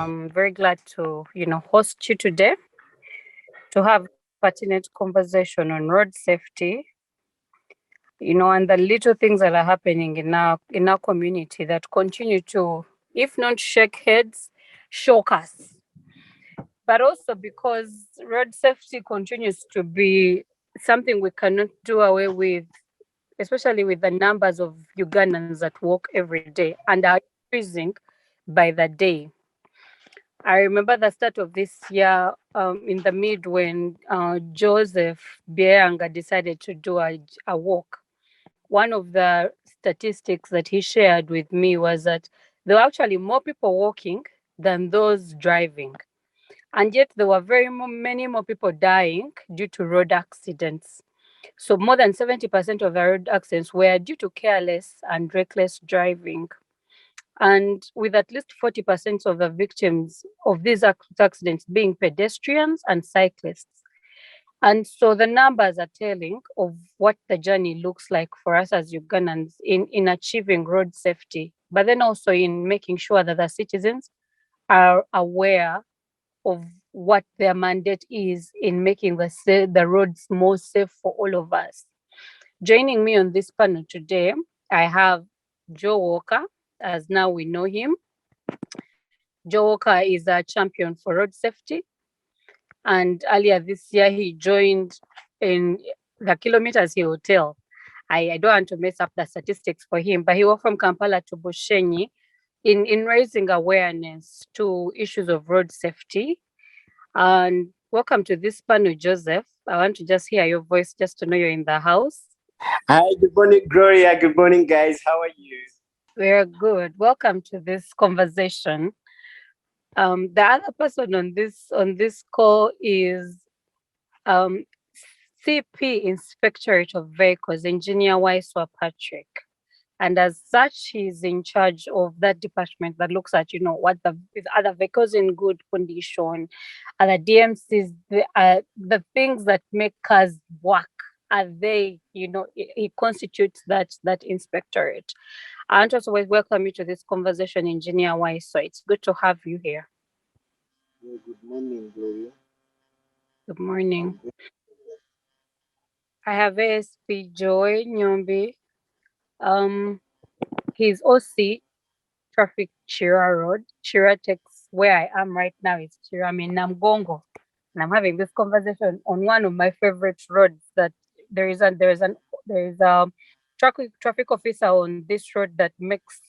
I'm very glad to, host you today to have pertinent conversation on road safety, and the little things that are happening in our community that continue to, if not shake heads, shock us. But also because road safety continues to be something we cannot do away with, especially with the numbers of Ugandans that walk every day and are increasing by the day. I remember the start of this year, in the mid when Joseph Beyanga decided to do a walk. One of the statistics that he shared with me was that there were actually more people walking than those driving. And yet there were many more people dying due to road accidents. So more than 70% of the road accidents were due to careless and reckless driving. And with at least 40% of the victims of these accidents being pedestrians and cyclists. And so the numbers are telling of what the journey looks like for us as Ugandans in achieving road safety, but then also in making sure that the citizens are aware of what their mandate is in making the roads more safe for all of us. Joining me on this panel today, I have Joe Walker, as now we know him. Joe Walker is a champion for road safety. And earlier this year, he joined in the kilometers he will tell. I don't want to mess up the statistics for him, but he walked from Kampala to Bushenyi in raising awareness to issues of road safety. And welcome to this panel, Joseph. I want to just hear your voice just to know you're in the house. Hi, good morning, Gloria. Good morning, guys. How are you? We're good. Welcome to this conversation. The other person on this call is C.P Inspectorate of Vehicles, Engineer Waiswa Patrick. And as such, he's in charge of that department that looks at, what are the vehicles in good condition, are the DMCs, the things that make cars work, are they, he constitutes that inspectorate. I want to also welcome you to this conversation, Engineer Waiswa. It's good to have you here. Yeah, good morning, Gloria. Good morning. I have ASP Joy Nyombi. He's OC traffic Chira Road. Chira takes where I am right now is Chira. I'm in Namgongo, and I'm having this conversation on one of my favorite roads. That there is a traffic officer on this road that makes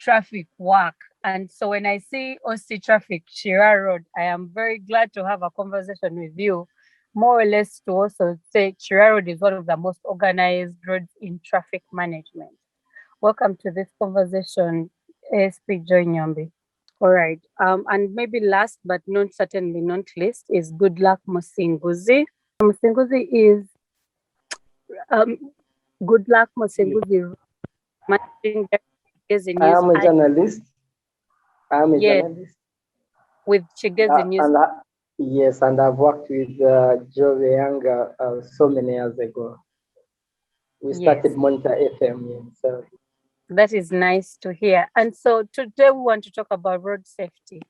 traffic work. And so when I see OC traffic Chira Road, I am very glad to have a conversation with you, more or less to also say Chira Road is one of the most organized roads in traffic management. Welcome to this conversation, ASP Joy Nyombi. All right. And maybe last but certainly not least is Goodluck Musinguzi. Musinguzi is Goodluck Musinguzi, managing director I am a journalist. With Chigezi News. Yes, and I've worked with Joe Beyanga so many years ago. We started Monitor FM. So that is nice to hear. And so today we want to talk about road safety,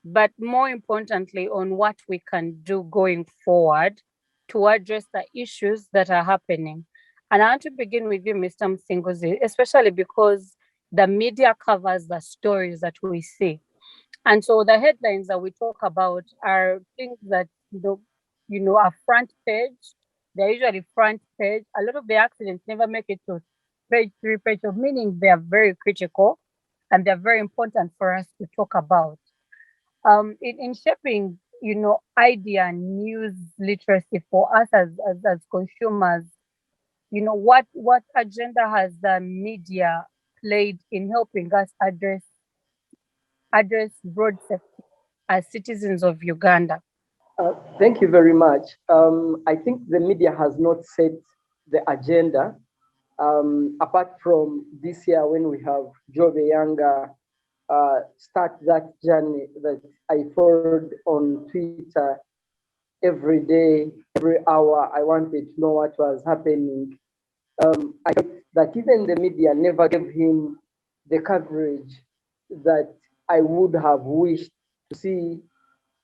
but more importantly on what we can do going forward to address the issues that are happening. And I want to begin with you, Mr. Musinguzi, especially because the media covers the stories that we see. And so the headlines that we talk about are things that, are front page. They're usually front page. A lot of the accidents never make it to page 3, page 4, meaning they are very critical and they're very important for us to talk about. In shaping, idea and news literacy for us as consumers, what agenda has the media played in helping us address road safety as citizens of Uganda? thank you very much. I think the media has not set the agenda. Apart from this year when we have Joe Beyanga start that journey that I followed on Twitter every day, every hour, I wanted to know what was happening. I thought that even the media never gave him the coverage that I would have wished to see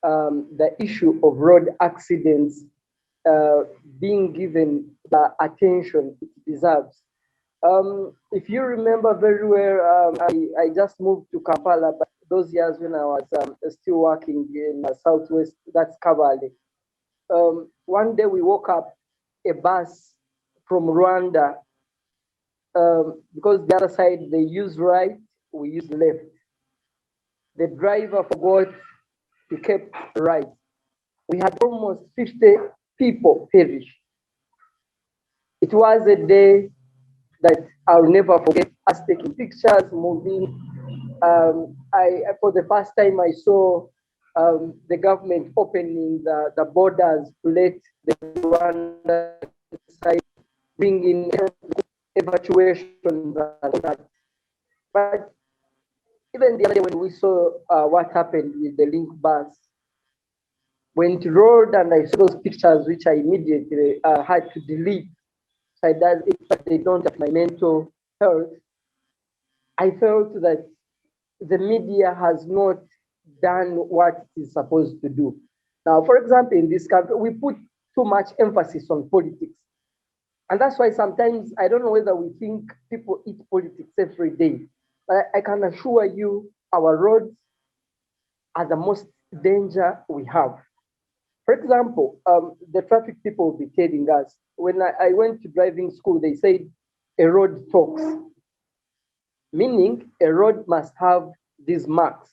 the issue of road accidents being given the attention it deserves. If you remember very well, I just moved to Kampala, but those years when I was still working in Southwest, that's Kabale. One day we woke up a bus from Rwanda, because the other side they use right, we use left. The driver forgot to keep right. We had almost 50 people perish. It was a day that I'll never forget, us taking pictures, moving. For the first time, I saw the government opening the borders to let the Rwanda side bring in evacuation. But even the other day when we saw what happened with the link bus, went to road and I saw those pictures, which I immediately had to delete. So that if they don't have my mental health, I felt that the media has not done what it is supposed to do. Now, for example, in this country, we put too much emphasis on politics. And that's why sometimes I don't know whether we think people eat politics every day. But I can assure you, our roads are the most danger we have. For example, the traffic people will be telling us, when I went to driving school, they said a road talks, meaning a road must have these marks.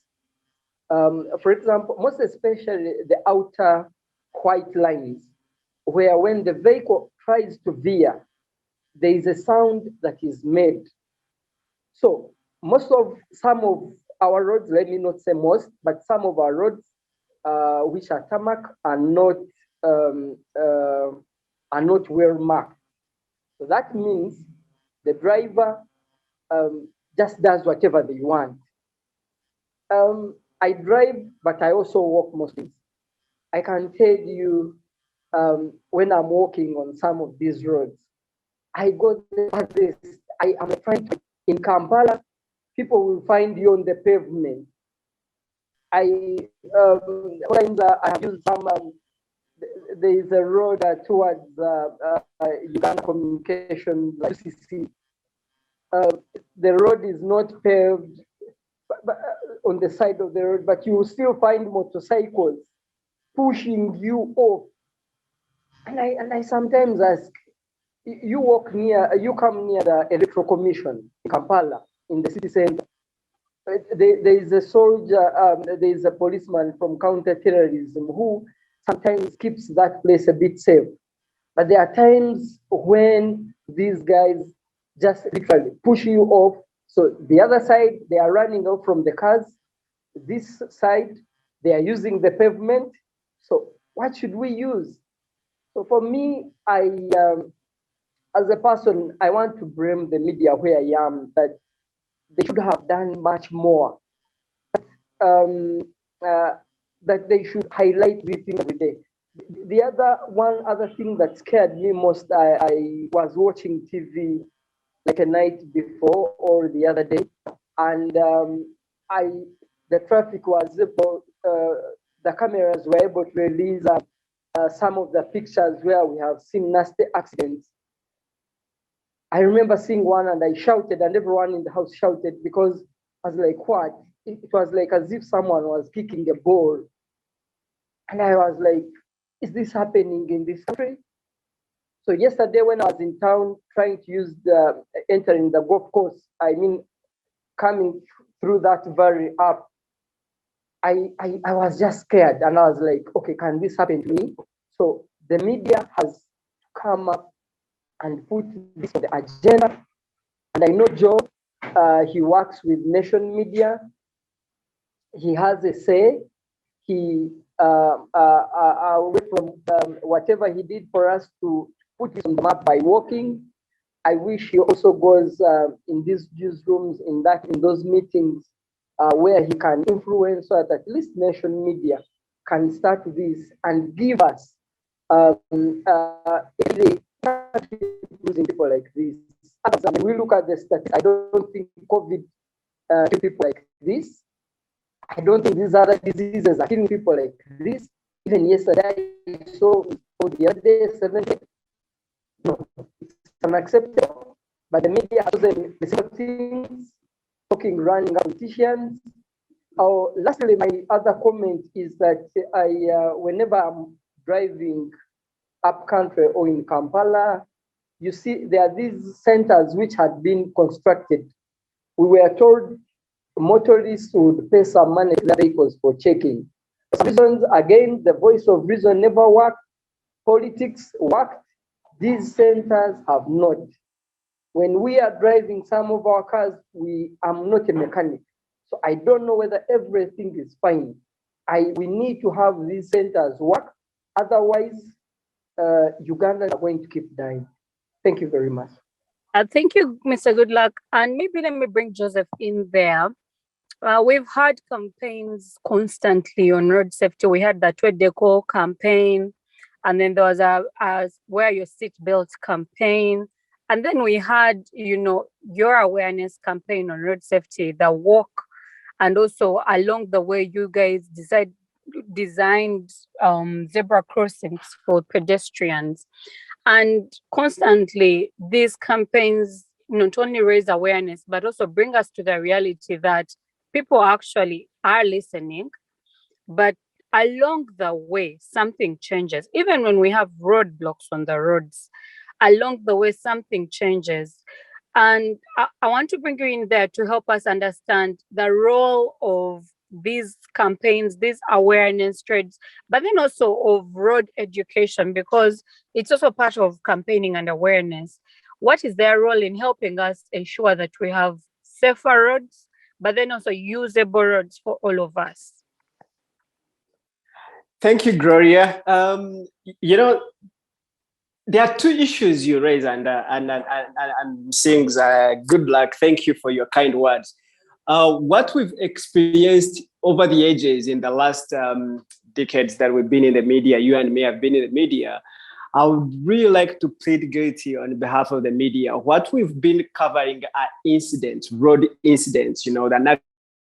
For example, most especially the outer white lines, where when the vehicle tries to veer, there is a sound that is made. So some of our roads, let me not say most, but some of our roads, which are tarmac, are not well marked. So that means the driver just does whatever they want. I drive, but I also walk most days. I can tell you, when I'm walking on some of these roads, I go this. I am trying to, in Kampala, people will find you on the pavement. I have used some. There is a road towards Uganda Communication, like UCC. The road is not paved but on the side of the road, but you will still find motorcycles pushing you off. And I sometimes ask, you come near the Electoral Commission in Kampala, in the city center. There is a soldier, there is a policeman from counter-terrorism who sometimes keeps that place a bit safe. But there are times when these guys just literally push you off. So the other side, they are running out from the cars. This side, they are using the pavement. So what should we use? So for me, as a person, I want to blame the media where I am, that they should have done much more. Um, uh, that they should highlight this thing every day. The one other thing that scared me most, I was watching TV like a night before or the other day, and the traffic was able, the cameras were able to release some of the pictures where we have seen nasty accidents. I remember seeing one and I shouted, and everyone in the house shouted, because I was like, what? It was like as if someone was kicking a ball. And I was like, is this happening in this country? So yesterday when I was in town trying to entering the golf course, coming through that very app, I was just scared, and I was like, okay, can this happen to me? So the media has come up and put this on the agenda. And I know Joe, he works with Nation Media. He has a say. He away from whatever he did for us to put this on the map by walking. I wish he also goes in these newsrooms, in those meetings where he can influence, so that at least Nation Media can start this and give us losing people like this. When we look at the statistics, I don't think COVID killed people like this. I don't think these other diseases are killing people like this. Even yesterday, I saw the other day, 70. No, it's unacceptable. But the media has chosen the same things, talking running politicians. Oh, lastly, my other comment is that whenever I'm driving up country or in Kampala, you see there are these centers which had been constructed. We were told motorists would pay some money to the vehicles for checking. For some reasons, again, the voice of reason never worked. Politics worked. These centers have not. When we are driving some of our cars, I'm not a mechanic. So I don't know whether everything is fine. We need to have these centers work. Otherwise, Ugandans are going to keep dying. Thank you very much. Thank you, Mr. Goodluck. And maybe let me bring Joseph in there. We've had campaigns constantly on road safety. We had the Twedeco campaign, and then there was a wear your seatbelt campaign. And then we had, your awareness campaign on road safety, the walk, and also along the way, you guys designed zebra crossings for pedestrians. And constantly, these campaigns not only raise awareness, but also bring us to the reality that people actually are listening, but along the way, something changes. Even when we have roadblocks on the roads, along the way, something changes. And I want to bring you in there to help us understand the role of these campaigns, these awareness trades, but then also of road education, because it's also part of campaigning and awareness. What is their role in helping us ensure that we have safer roads, but then also usable roads for all of us? Thank you, Gloria. There are two issues you raise, and I'm saying good luck. Thank you for your kind words. What we've experienced over the ages in the last decades that we've been in the media, you and me have been in the media, I would really like to plead guilty on behalf of the media. What we've been covering are incidents, road incidents, that an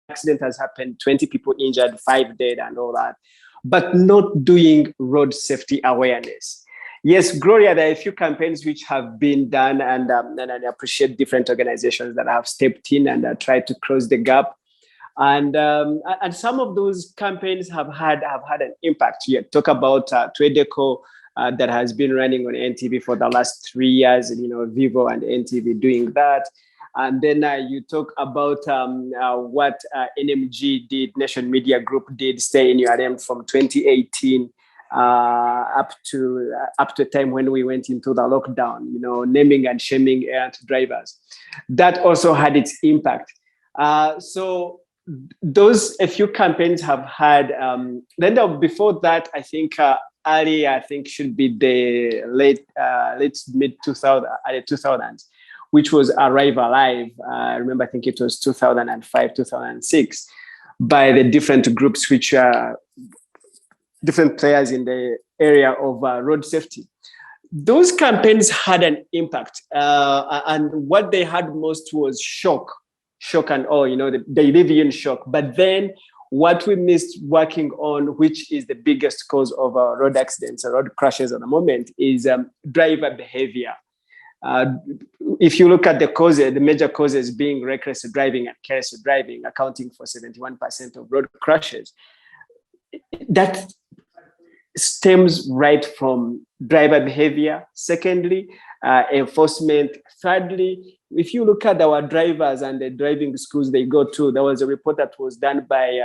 accident has happened, 20 people injured, 5 dead and all that, but not doing road safety awareness. Yes, Gloria, there are a few campaigns which have been done, and I appreciate different organizations that have stepped in and tried to close the gap. And some of those campaigns have had an impact. You talk about Twedeco that has been running on NTV for the last 3 years, and Vivo and NTV doing that. And then you talk about what NMG did, Nation Media Group did, Stay in URM from 2018. Up to a time when we went into the lockdown, naming and shaming errant drivers. That also had its impact. So a few campaigns have had, then before that, I think early, should be the late mid 2000s, which was Arrive Alive. I remember, I think it was 2005, 2006, by the different groups which are different players in the area of road safety. Those campaigns had an impact, and what they had most was shock and awe. They live in shock. But then what we missed working on, which is the biggest cause of road accidents or road crashes at the moment, is driver behavior. If you look at the major causes being reckless driving and careless driving, accounting for 71% of road crashes, that stems right from driver behavior. Secondly, enforcement. Thirdly, if you look at our drivers and the driving schools they go to, there was a report that was done by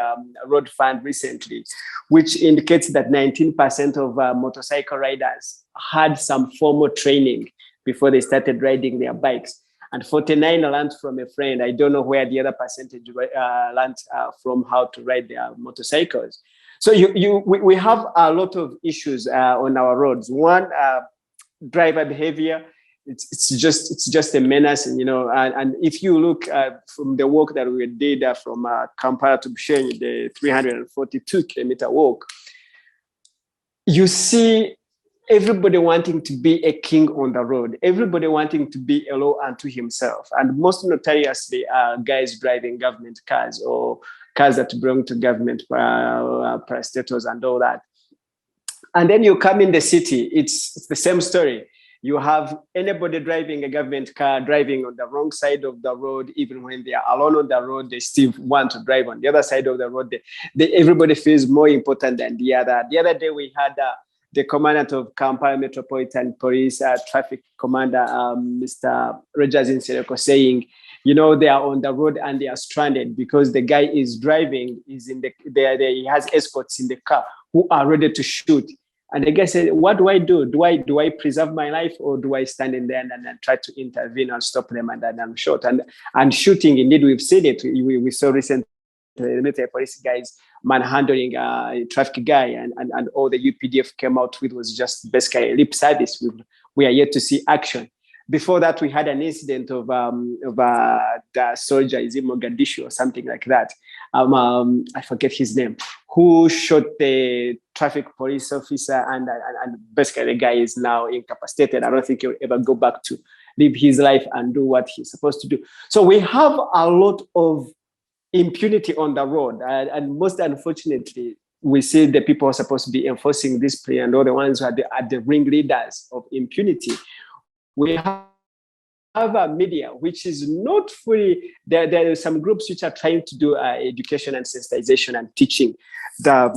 Road Fund recently, which indicates that 19% of motorcycle riders had some formal training before they started riding their bikes. And 49 learned from a friend. I don't know where the other percentage learned from how to ride their motorcycles. So we have a lot of issues on our roads. One, driver behavior. It's just a menace, and if you look from the walk that we did from Kampala to Bushenyi, the 342-kilometer walk, you see everybody wanting to be a king on the road, everybody wanting to be a law unto himself, and most notoriously guys driving government cars or cars that belong to government parastatals and all that. And then you come in the city, it's the same story. You have anybody driving a government car driving on the wrong side of the road. Even when they are alone on the road, they still want to drive on the other side of the road. Everybody feels more important than the other. The other day we had the commandant of Kampala Metropolitan Police, traffic commander, Mr. Rogers Insereko, saying, you know, they are on the road and they are stranded because the guy is driving, is in he has escorts in the car who are ready to shoot. And the guy said, what do I do? Do I preserve my life, or do I stand in there and try to intervene and stop them and then I'm shot? And shooting, indeed, we've seen it. We saw recently the military police guys manhandling a traffic guy, and all the UPDF came out with was just basically lip service. We are yet to see action. Before that, we had an incident of the soldier, is in Mogadishu or something like that. I forget his name, who shot the traffic police officer, and basically the guy is now incapacitated. I don't think he'll ever go back to live his life and do what he's supposed to do. So we have a lot of impunity on the road, and most unfortunately, we see the people who are supposed to be enforcing this plea and all the ones who are the ringleaders of impunity. We have a media which is not fully, there are some groups which are trying to do education and sensitization and teaching the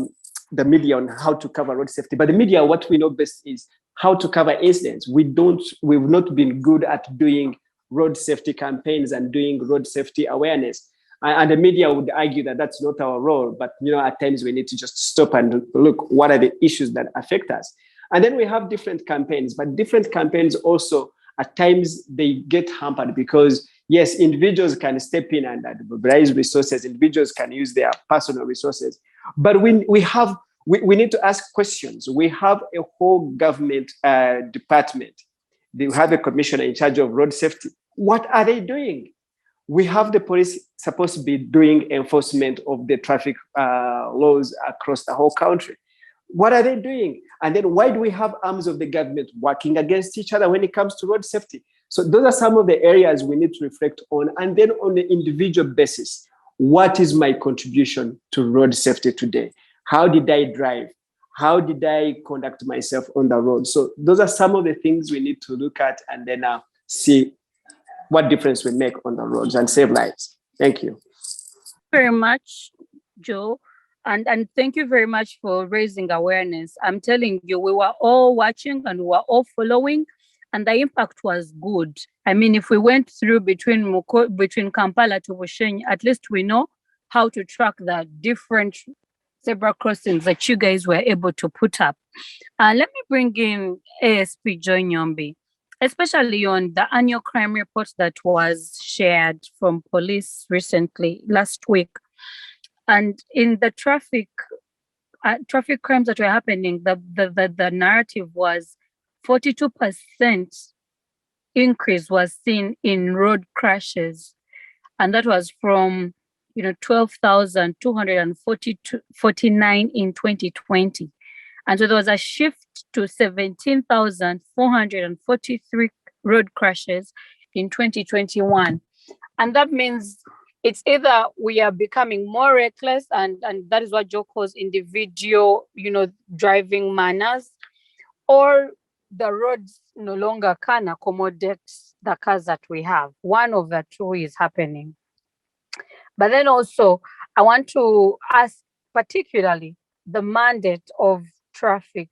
media on how to cover road safety. But the media, what we know best is how to cover incidents. We've not been good at doing road safety campaigns and doing road safety awareness. And the media would argue that that's not our role, but at times we need to just stop and look, what are the issues that affect us? And then we have different campaigns, but different campaigns also, at times, they get hampered because, yes, individuals can step in and mobilize resources. Individuals can use their personal resources. But we need to ask questions. We have a whole government department. They have a commissioner in charge of road safety. What are they doing? We have the police supposed to be doing enforcement of the traffic laws across the whole country. What are they doing? And then why do we have arms of the government working against each other when it comes to road safety? So those are some of the areas we need to reflect on. And then on the individual basis, what is my contribution to road safety today? How did I drive? How did I conduct myself on the road? So those are some of the things we need to look at and then see what difference we make on the roads and save lives. Thank you. Very much, Joe. And thank you very much for raising awareness. I'm telling you, we were all watching and we were all following, and the impact was good. I mean, if we went through between Kampala to Bushenyi, at least we know how to track the different zebra crossings that you guys were able to put up. Let me bring in ASP Joy Nyombi, especially on the annual crime report that was shared from police recently, last week. And in the traffic crimes that were happening, the narrative was 42% increase was seen in road crashes. And that was from 12,249 in 2020. And so there was a shift to 17,443 road crashes in 2021. And that means it's either we are becoming more reckless, and that is what Joe calls individual, driving manners, or the roads no longer can accommodate the cars that we have. One of the two is happening. But then also, I want to ask particularly the mandate of traffic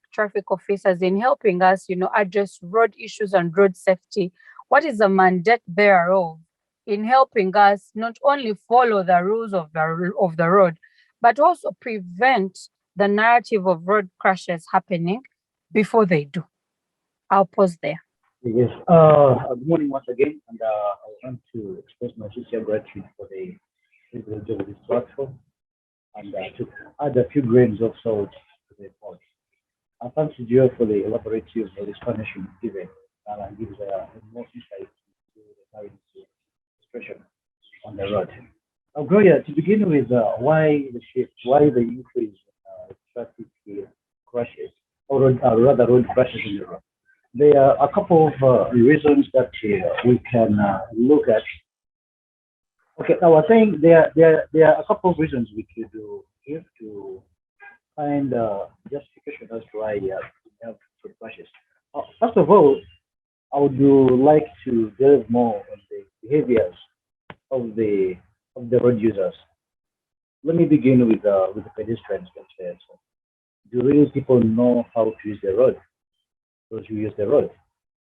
officers in helping us, address road issues and road safety. What is the mandate thereof in helping us not only follow the rules of the road, but also prevent the narrative of road crashes happening before they do? I'll pause there. Yes. Good morning once again, and I want to express my sincere gratitude for the privilege of this platform, and to add a few grains of salt to the report. Thanks to Joe for the elaborative explanation given, and gives more insight to the current expression on the road. Gloria, to begin with, why the shift? Why the increase in traffic crashes, or rather road crashes in the road? There are a couple of reasons that we can look at. Okay, I was saying there are a couple of reasons we could give to find justification as to why we have road crashes. First of all, I would like to delve more on the behaviors of the road users. Let me begin with the pedestrians themselves. Do real people know how to use the road? Those who use the road,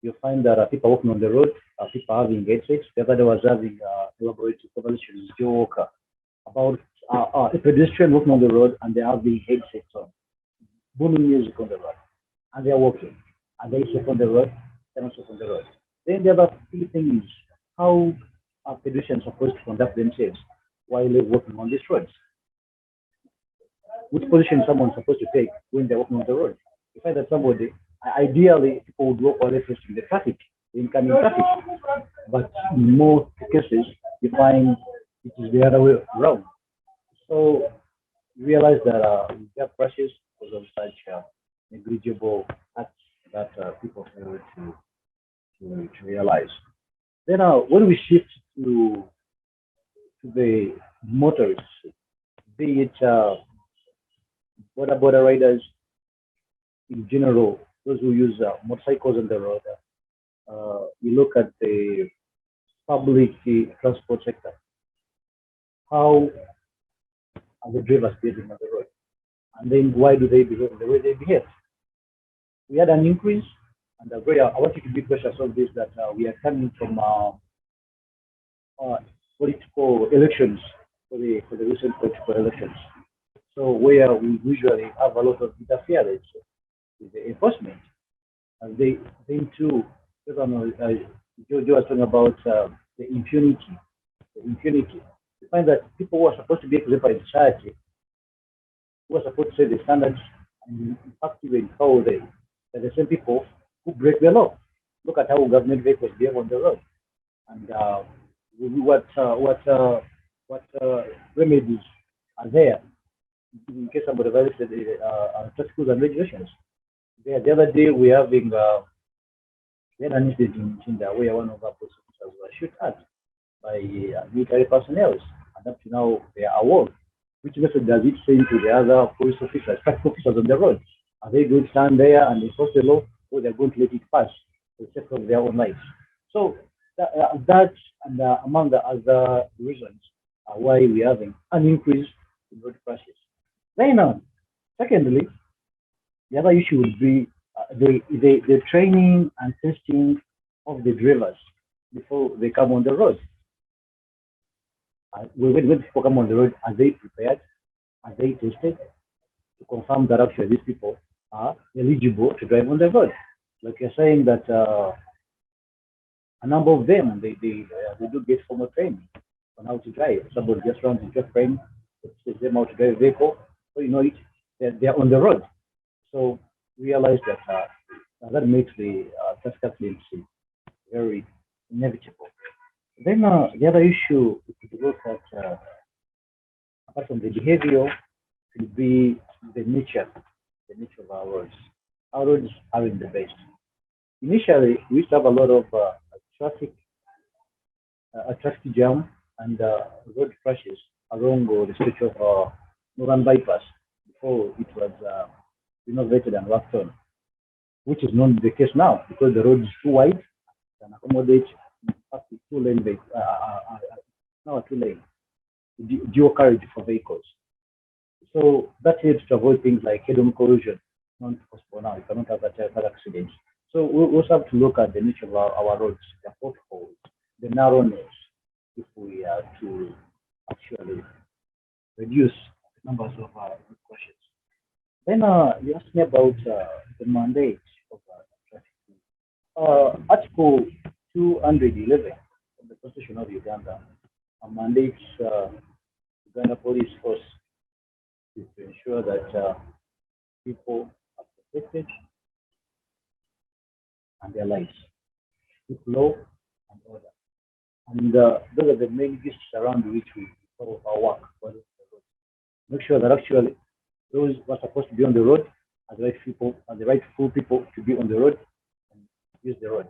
you find that people walking on the road, people having headsets. The other day was having elaborated conversation with Joe Walker about a pedestrian walking on the road and they're having headsets on, booming music on the road, and they're walking, and they safe on the road, they're not safe on the road. Then the other key thing is how are pedestrians supposed to conduct themselves while they're walking on these roads? Which position someone's supposed to take when they're walking on the road? You find that somebody, ideally, people would walk while they're facing the traffic, the incoming traffic. But in most cases, you find it is the other way around. So you realize that we have crashes because of such negligible acts that people fail to realize. Then when we shift to the motorists, be it border riders in general, those who use motorcycles on the road, you look at the public transport sector, how are the drivers behaving on the road? And then why do they behave the way they behave? We had an increase, and I want you to be cautious of this that we are coming from uh, political elections for the recent political elections. So where we usually have a lot of interference with the enforcement, and they then too, I don't know, Joe was talking about the impunity. The impunity. You find that people who are supposed to be exemplary in society, who are supposed to set the standards and in fact even follow them, are the same people who break the law. Look at how government vehicles behave on the road, and what remedies are there in case somebody violates the traffic rules and regulations. The other day we had an incident in Chinda where one of our police officers was shot at by military personnel, and up to now they are award. Which message does it send to the other police officers, traffic officers on the road? Are they going to stand there and enforce the law, or they're going to let it pass for the sake of their own lives? So that and among the other reasons why we're having an increase in road crashes. Then, secondly, the other issue would be the training and testing of the drivers before they come on the road. When people come on the road, are they prepared? Are they tested to confirm that actually these people are eligible to drive on the road? Like you're saying that a number of them they do get formal training on how to drive. Somebody just runs into a frame, teaches them how to drive a vehicle, so you know it, they're on the road. So realize that that makes the traffic accidents very inevitable. Then the other issue we could look at, apart from the behavior, could be the nature of our roads. Our roads aren't the best. Initially, we used to have a lot of traffic, a traffic jam and road crashes along the stretch of Northern Bypass before it was renovated and worked on, which is not the case now because the road is too wide and accommodate up to two-lane now a two-lane dual carriage for vehicles. So that helps to avoid things like head-on collision, not possible now. You cannot have that type of accident. So we also have to look at the nature of our roads, the potholes, the narrowness, if we are to actually reduce the numbers of road crashes. Then you asked me about the mandate of traffic. Article 211 of the Constitution of Uganda mandates Uganda Police Force to ensure that people are protected and their lives with law and order. And those are the main issues around which we follow our work. Make sure that actually those who are supposed to be on the road are the right people, are the rightful people to be on the road and use the road.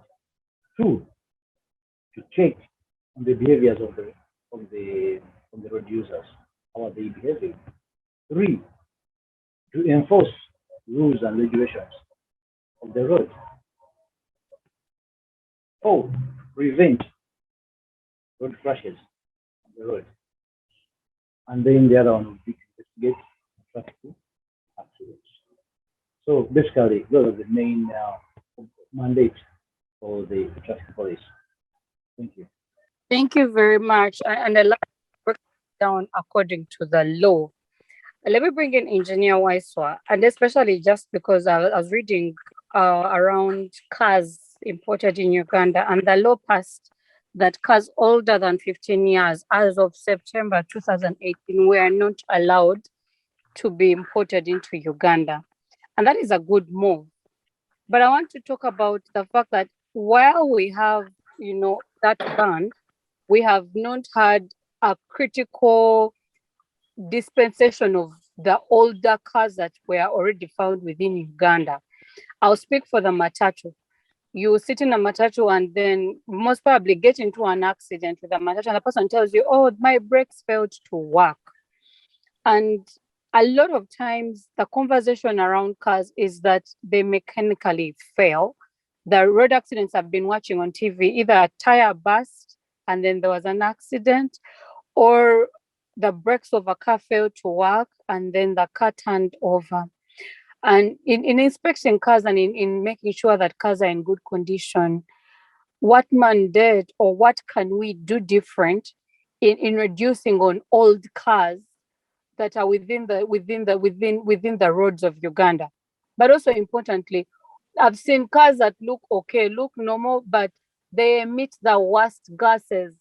Two, to check on the behaviors of the users. How are they behaving? 3, to enforce rules and regulations of the road. 4, prevent road crashes on the road. And then the other one would be to investigate traffic accidents. So basically, those are the main mandates for the traffic police. Thank you. Thank you very much. And I like to break it down according to the law. Let me bring in Engineer Waiswa, and especially just because I was reading around cars imported in Uganda, and the law passed that cars older than 15 years as of September 2018 were not allowed to be imported into Uganda. And that is a good move. But I want to talk about the fact that while we have, that ban, we have not had a critical dispensation of the older cars that were already found within Uganda. I'll speak for the matatu. You sit in a matatu and then most probably get into an accident with a matatu, and the person tells you, oh, my brakes failed to work. And a lot of times the conversation around cars is that they mechanically fail. The road accidents I've been watching on TV, either a tire burst and then there was an accident, or the brakes of a car failed to work and then the car turned over. And in inspecting cars and in making sure that cars are in good condition, what mandate or what can we do different in reducing on old cars that are within the roads of Uganda? But also importantly, I've seen cars that look okay, look normal, but they emit the worst gases.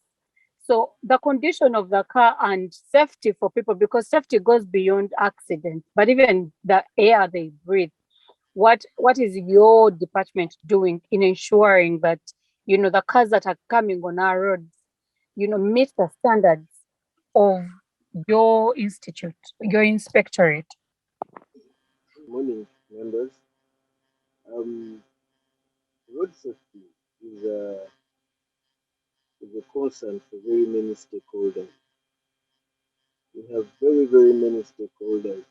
So the condition of the car and safety for people, because safety goes beyond accident, but even the air they breathe. What is your department doing in ensuring that, the cars that are coming on our roads, meet the standards of your institute, your inspectorate? Good morning, members. Road safety is a concern for very many stakeholders. We have very, very many stakeholders.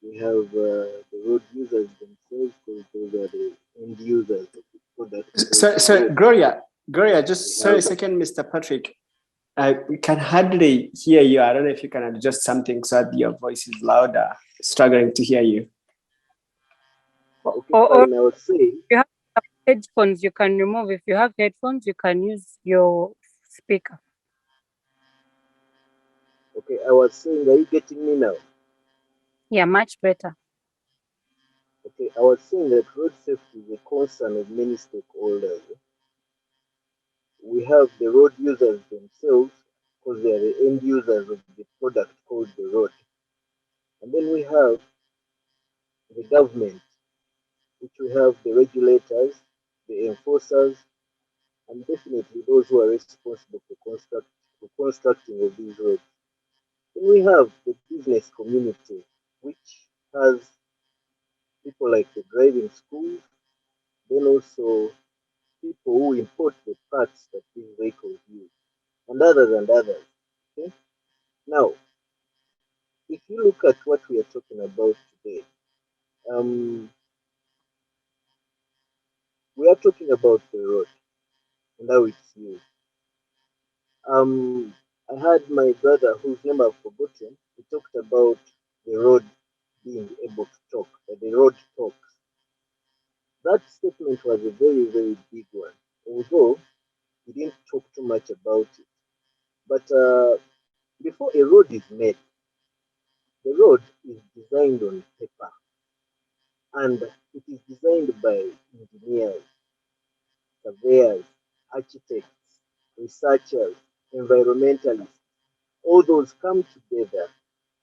We have the road users themselves, because those are the end users of the product. So Gloria, just sorry a second, Mr. Patrick. We can hardly hear you. I don't know if you can adjust something so that your voice is louder. Struggling to hear you. Okay, Or fine. I was saying, if you have headphones, you can remove. If you have headphones, you can use your speaker. okay, I was saying, are you getting me now? Yeah, much better. Okay, I was saying that road safety is a concern of many stakeholders. We have the road users themselves, because they are the end users of the product called the road. And then we have the government, which we have the regulators, the enforcers, and definitely those who are responsible for constructing of these roads. Then we have the business community, which has people like the driving schools, then also people who import the parts that these vehicles use, and others and others. Okay? Now, if you look at what we are talking about today, um, we are talking about the road and how it's used. I had my brother, whose name I've forgotten, he talked about the road being able to talk, that the road talks. That statement was a very, very big one, although he didn't talk too much about it. But before a road is made, the road is designed on paper, and it is designed by engineers, surveyors, architects, researchers, environmentalists. All those come together,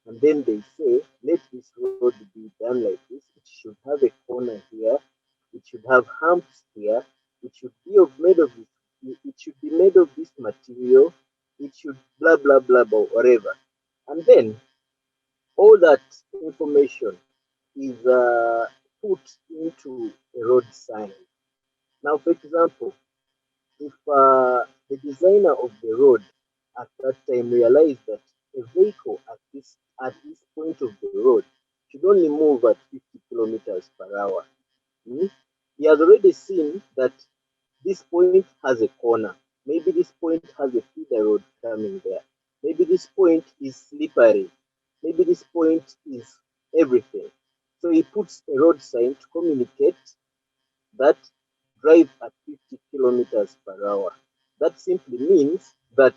and then they say, let this road be done like this. It should have a corner here. It should have humps here. It should be made of this. It should be made of this material. It should blah blah blah blah whatever. And then all that information is put into a road sign. Now, for example, if the designer of the road at that time realized that a vehicle at this point of the road should only move at 50 kilometers per hour. Hmm? He has already seen that this point has a corner. Maybe this point has a feeder road coming there. Maybe this point is slippery. Maybe this point is everything. So he puts a road sign to communicate that drive at 50 kilometers per hour. That simply means that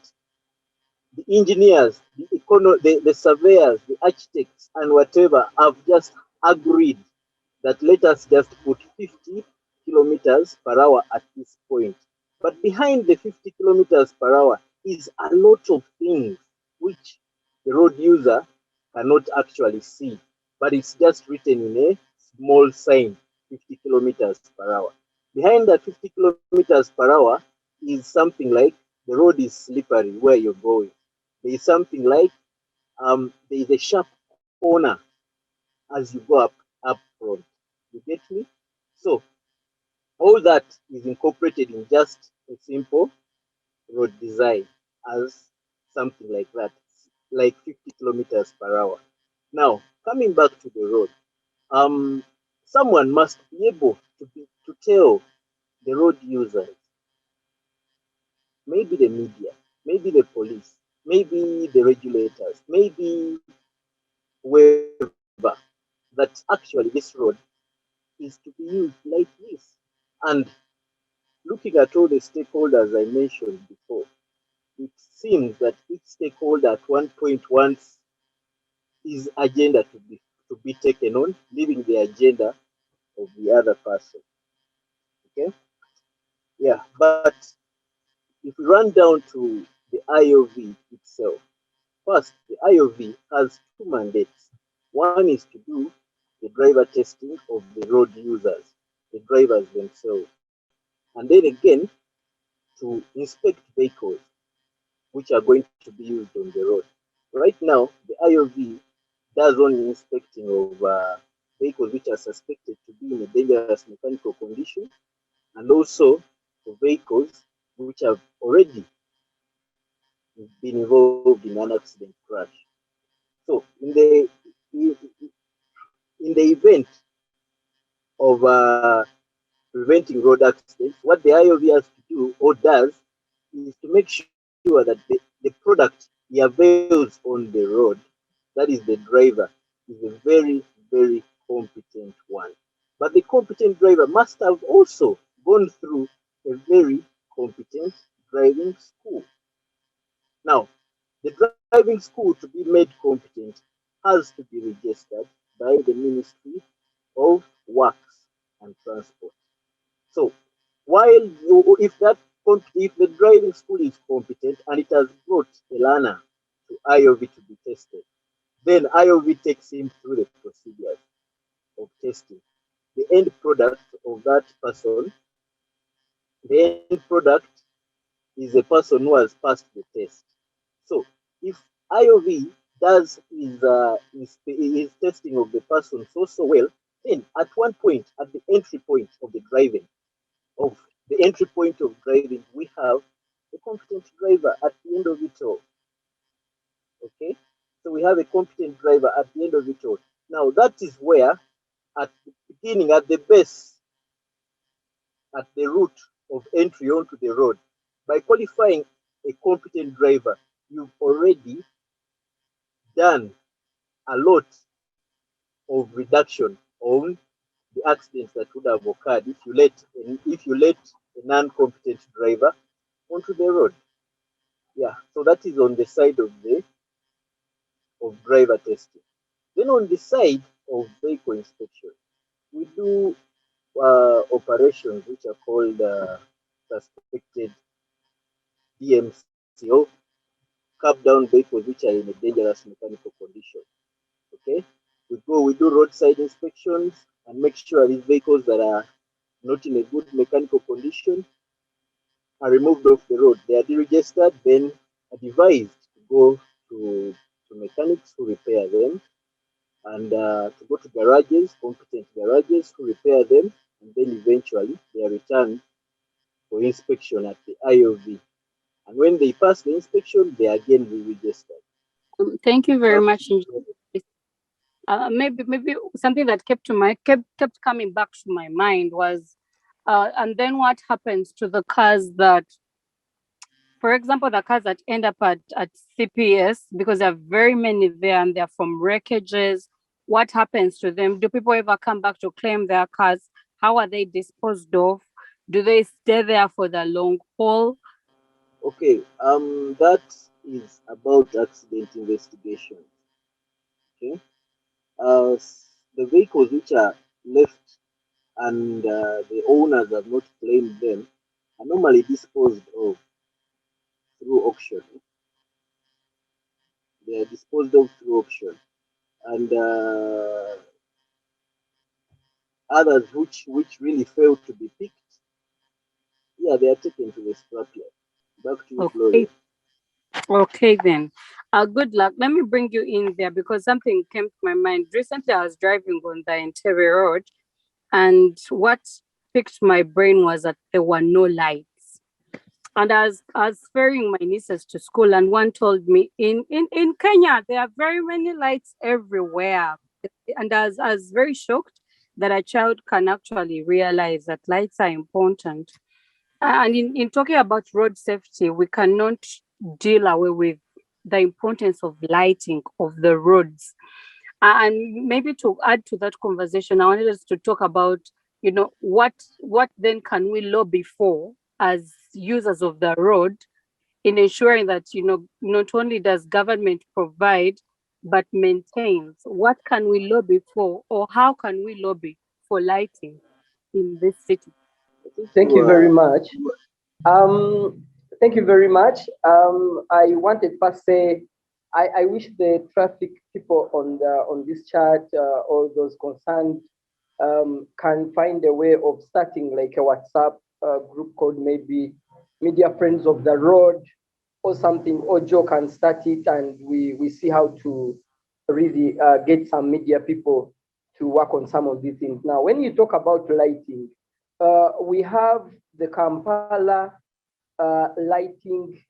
the engineers, the surveyors, the architects, and whatever have just agreed that let us just put 50 kilometers per hour at this point. But behind the 50 kilometers per hour is a lot of things which the road user cannot actually see, but it's just written in a small sign, 50 kilometers per hour. Behind that 50 kilometers per hour is something like the road is slippery where you're going. There is something like there is a sharp corner as you go up front. You get me? So all that is incorporated in just a simple road design as something like that, like 50 kilometers per hour. Now, coming back to the road, um, someone must be able to tell the road users, maybe the media, maybe the police, maybe the regulators, maybe whoever, that actually this road is to be used like this. And looking at all the stakeholders I mentioned before, it seems that each stakeholder at one point wants his agenda to be taken on, leaving the agenda of the other person. Okay? Yeah, but if we run down to the IOV itself, first, the IOV has two mandates. One is to do the driver testing of the road users, the drivers themselves, and then again to inspect vehicles which are going to be used on the road. Right now, the IOV does only inspecting of vehicles which are suspected to be in a dangerous mechanical condition, and also for vehicles which have already been involved in an accident crash. So, in the event of preventing road accidents, what the IOV has to do or does is to make sure that the product he avails on the road, that is the driver, is a very, very competent one. But the competent driver must have also gone through a very competent driving school. Now, the driving school to be made competent has to be registered by the Ministry of Works and Transport. So, while if the driving school is competent and it has brought a learner to IOV to be tested, then IOV takes him through the procedures of testing. The end product of that person, the end product is a person who has passed the test. So, if IOV does his testing of the person so well, then at one point, at the entry point of of the entry point of driving, we have a competent driver at the end of it all. Okay, so we have a competent driver at the end of it all. Now that is where, at the beginning, at the base, at the route of entry onto the road, by qualifying a competent driver, you've already done a lot of reduction on the accidents that would have occurred if you let a non-competent driver onto the road. Yeah, so that is on the side of the driver testing. Then on the side of vehicle inspection, we do operations which are called suspected DMCO, cap down vehicles which are in a dangerous mechanical condition. Okay, we do roadside inspections and make sure these vehicles that are not in a good mechanical condition are removed off the road. They are deregistered, then advised to go to mechanics who repair them, and to go to garages, competent garages who repair them, and then eventually they are returned for inspection at the IOV. And when they pass the inspection, they are again re-registered. Thank you very much. Maybe something that kept coming back to my mind was, and then what happens to the cars that, for example, the cars that end up at CPS, because there are very many there and they're from wreckages. What happens to them? Do people ever come back to claim their cars? How are they disposed of? Do they stay there for the long haul? Okay, that is about accident investigation. Okay, the vehicles which are left and the owners have not claimed them are normally disposed of through auction. They are disposed of through auction, and others which really fail to be picked, yeah, they are taken to the scrapyard. Back to you, Okay, Gloria. okay then. Good luck. Let me bring you in there because something came to my mind. Recently, I was driving on the interior road, and what picked my brain was that there were no lights. And I was ferrying my nieces to school, and one told me in Kenya there are very many lights everywhere. And I was very shocked that a child can actually realize that lights are important. And in talking about road safety, we cannot deal away with the importance of lighting of the roads. And maybe to add to that conversation, I wanted us to talk about, what then can we lobby for as users of the road in ensuring that, not only does government provide, but maintains. What can we lobby for, or how can we lobby for lighting in this city? I think Thank you very much. Um, Thank you very much. I wanted to first say I wish the traffic people on this chat, all those concerned, can find a way of starting like a WhatsApp group called maybe Media Friends of the Road or something, or Joe can start it and we see how to really get some media people to work on some of these things. Now, when you talk about lighting, we have the Kampala lighting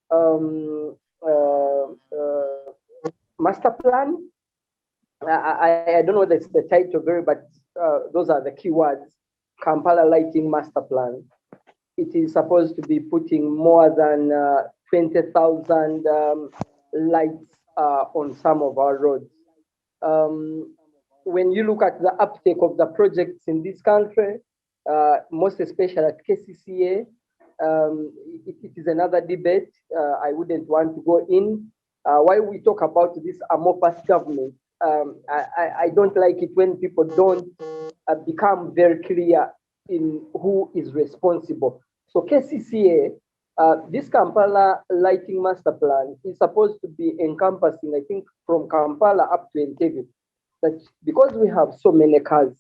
master plan. I don't know that's the title very, but those are the keywords. Kampala lighting master plan. It is supposed to be putting more than 20,000 lights on some of our roads. When you look at the uptake of the projects in this country, most especially at KCCA, it is another debate. I wouldn't want to go in. Why we talk about this amorphous government, I don't like it when people don't become very clear in who is responsible. So KCCA, this Kampala lighting master plan is supposed to be encompassing, I think, from Kampala up to Entebbe. That because we have so many cars,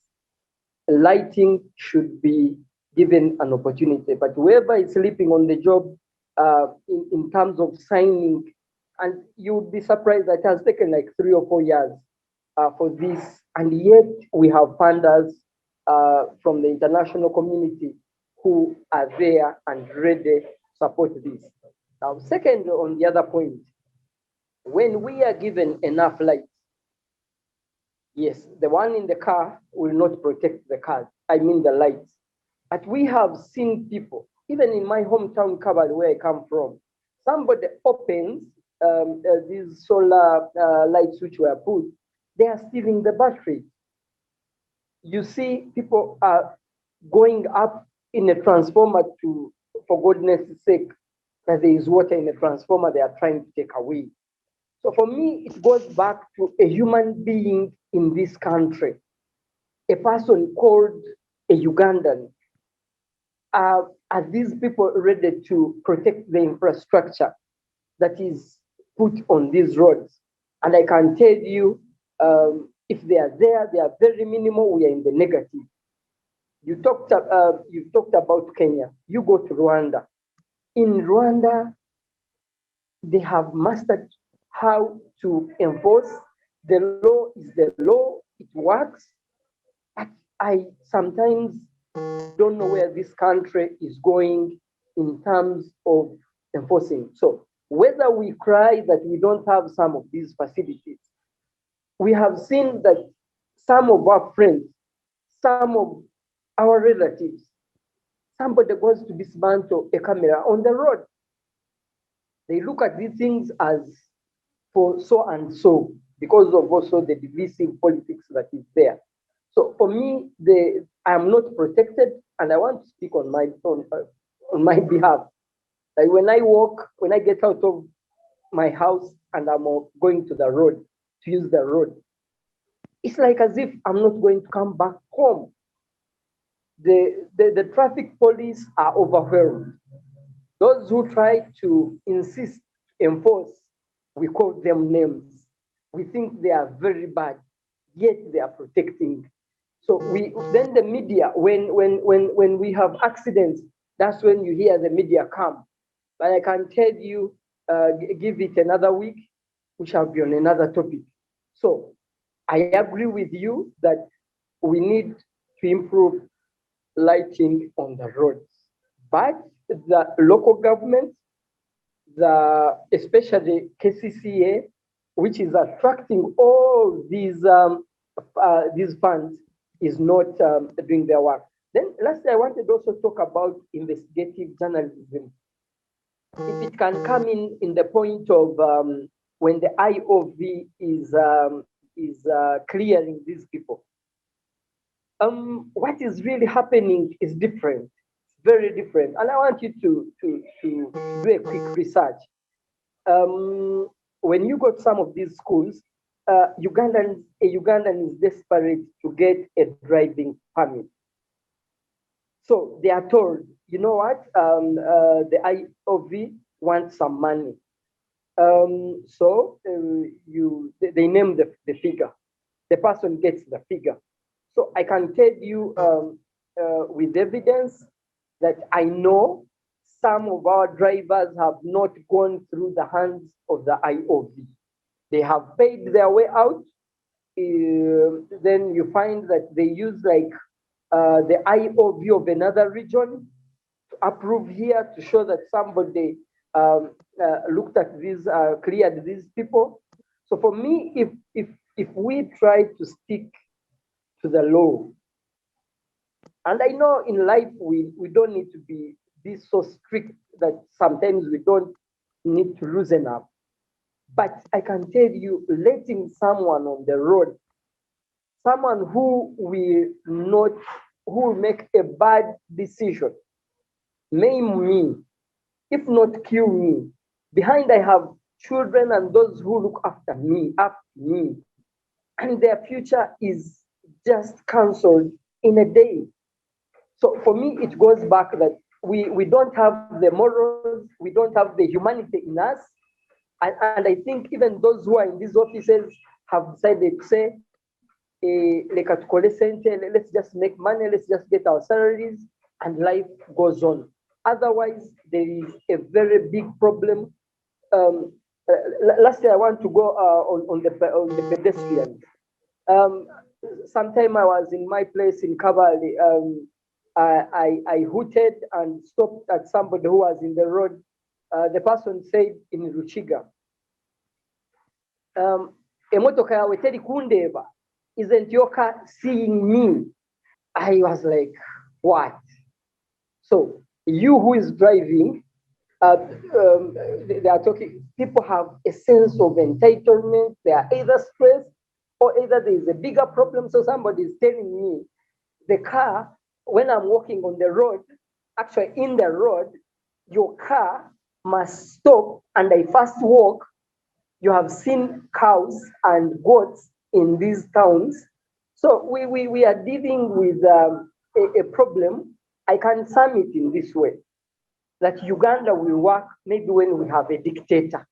lighting should be given an opportunity. But whoever is sleeping on the job in terms of signing, and you would be surprised that it has taken like 3 or 4 years for this, and yet we have funders from the international community who are there and ready to support this. Now, second, on the other point, when we are given enough light, yes, the one in the car will not protect the car. I mean the lights. But we have seen people, even in my hometown, Kabale, where I come from, somebody opens these solar lights which were put, they are stealing the battery. You see, people are going up in a transformer to, for goodness sake, that there is water in a transformer they are trying to take away. So for me, it goes back to a human being in this country, a person called a Ugandan. Are these people ready to protect the infrastructure that is put on these roads? And I can tell you, if they are there, they are very minimal. We are in the negative. You talked about Kenya. You go to Rwanda. In Rwanda, they have mastered how to enforce. The law is the law, it works. But I sometimes don't know where this country is going in terms of enforcing. So Whether we cry that we don't have some of these facilities, we have seen that some of our friends, some of our relatives, somebody goes to dismantle a camera on the road. They look at these things as for so and so because of also the divisive politics that is there. So for me, I am not protected, and I want to speak on my behalf. Like when I walk, when I get out of my house and I'm going to the road to use the road, it's like as if I'm not going to come back home. The traffic police are overwhelmed. Those who try to insist, enforce, we call them names. We think they are very bad, yet they are protecting. So then the media, when we have accidents, that's when you hear the media come. But I can tell you, give it another week, we shall be on another topic. So I agree with you that we need to improve lighting on the roads. But the local government, especially KCCA, which is attracting all these funds, is not doing their work. Then lastly, I wanted also to talk about investigative journalism. If it can come in the point of when the IOV is clearing these people. What is really happening is different, very different. And I want you to do a quick research. When you go to some of these schools, a Ugandan is desperate to get a driving permit. So they are told, you know what, the IOV wants some money. They name the figure. The person gets the figure. So I can tell you with evidence that I know some of our drivers have not gone through the hands of the IOV. They have paid their way out. Then you find that they use like the IOV of another region to approve here to show that somebody looked at these, cleared these people. So for me, if we try to stick to the law, and I know in life we don't need to be this so strict that sometimes we don't need to loosen up. But I can tell you, letting someone on the road, someone who will make a bad decision, maim me, if not kill me. Behind I have children and those who look after me, and their future is just cancelled in a day. So for me, it goes back that we don't have the morals, we don't have the humanity in us. And I think even those who are in these offices have decided to say, let's just make money, let's just get our salaries, and life goes on. Otherwise, there is a very big problem. Lastly, I want to go on the pedestrians. Sometime I was in my place in Kabale. I hooted and stopped at somebody who was in the road. The person said in Ruchiga, emotoka yawe teri kundeba, isn't your car seeing me? I was like, what? So you who is driving, they are talking, people have a sense of entitlement. They are either stressed or either there is a bigger problem. So somebody is telling me the car, when I'm walking on the road, actually in the road, your car must stop and I first walk. You have seen cows and goats in these towns. So we are dealing with a problem. I can sum it in this way, that Uganda will work maybe when we have a dictator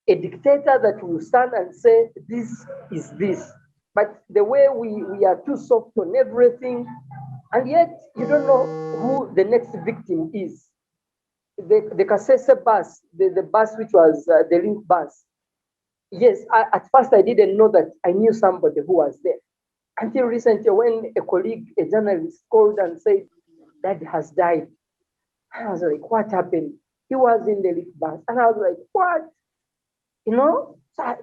that will stand and say, this is this. But the way we are too soft on everything, and yet you don't know who the next victim is. The Kasese bus, the bus which was the link bus. Yes, at first I didn't know that I knew somebody who was there. Until recently, when a colleague, a journalist, called and said, Dad has died. I was like, what happened? he was in the elite bus. And I was like, what? You know? So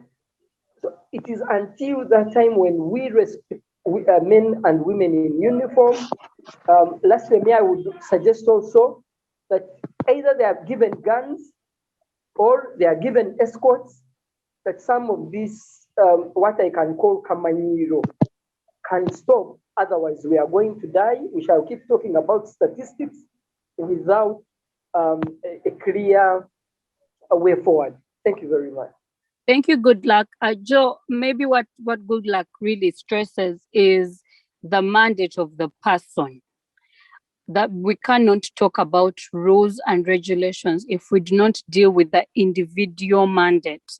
it is until that time when we respect men and women in uniform. Lastly, I would suggest also that either they are given guns or they are given escorts, that some of these, what I can call kamanyiro, can stop. Otherwise, we are going to die. We shall keep talking about statistics without a clear way forward. Thank you very much. Thank you, Goodluck. Joe, maybe what Goodluck really stresses is the mandate of the person, that we cannot talk about rules and regulations if we do not deal with the individual mandate.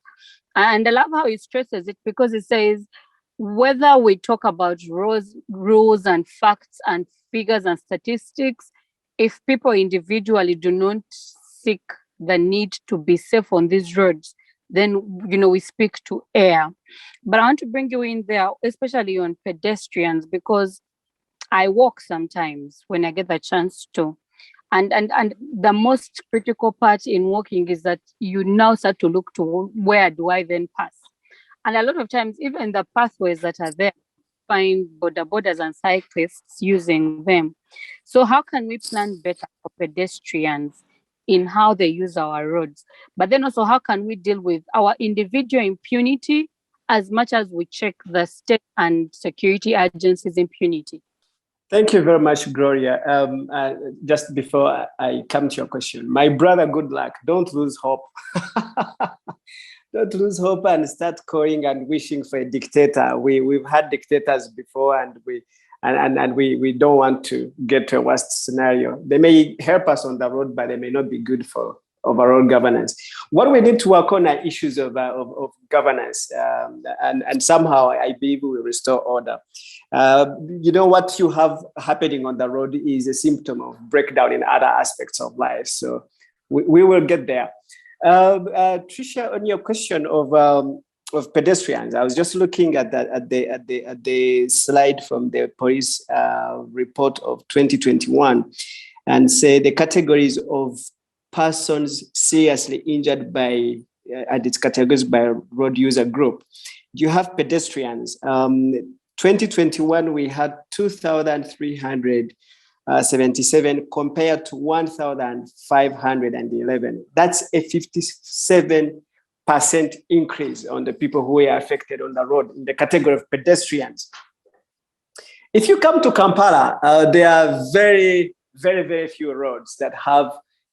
And I love how he stresses it, because it says, whether we talk about rules and facts and figures and statistics, if people individually do not seek the need to be safe on these roads, then, we speak to air. But I want to bring you in there, especially on pedestrians, because I walk sometimes when I get the chance to. And the most critical part in walking is that you now start to look to, where do I then pass? And a lot of times, even the pathways that are there, find borders and cyclists using them. So how can we plan better for pedestrians in how they use our roads? But then also, how can we deal with our individual impunity as much as we check the state and security agencies' impunity? Thank you very much, Gloria. Just before I come to your question, my brother, Goodluck, don't lose hope. Don't lose hope and start calling and wishing for a dictator. We've had dictators before, and we don't want to get to a worst scenario. They may help us on the road, but they may not be good for overall governance. What we need to work on are issues of governance, and somehow I believe we will restore order. What you have happening on the road is a symptom of breakdown in other aspects of life. So we will get there. Tricia, on your question of pedestrians, I was just looking at the slide from the police report of 2021, and say the categories of persons seriously injured by and its categories by road user group. You have pedestrians. 2021, we had 2,377 compared to 1,511. That's a 57% increase on the people who are affected on the road in the category of pedestrians. If you come to Kampala, there are very, very, very few roads that have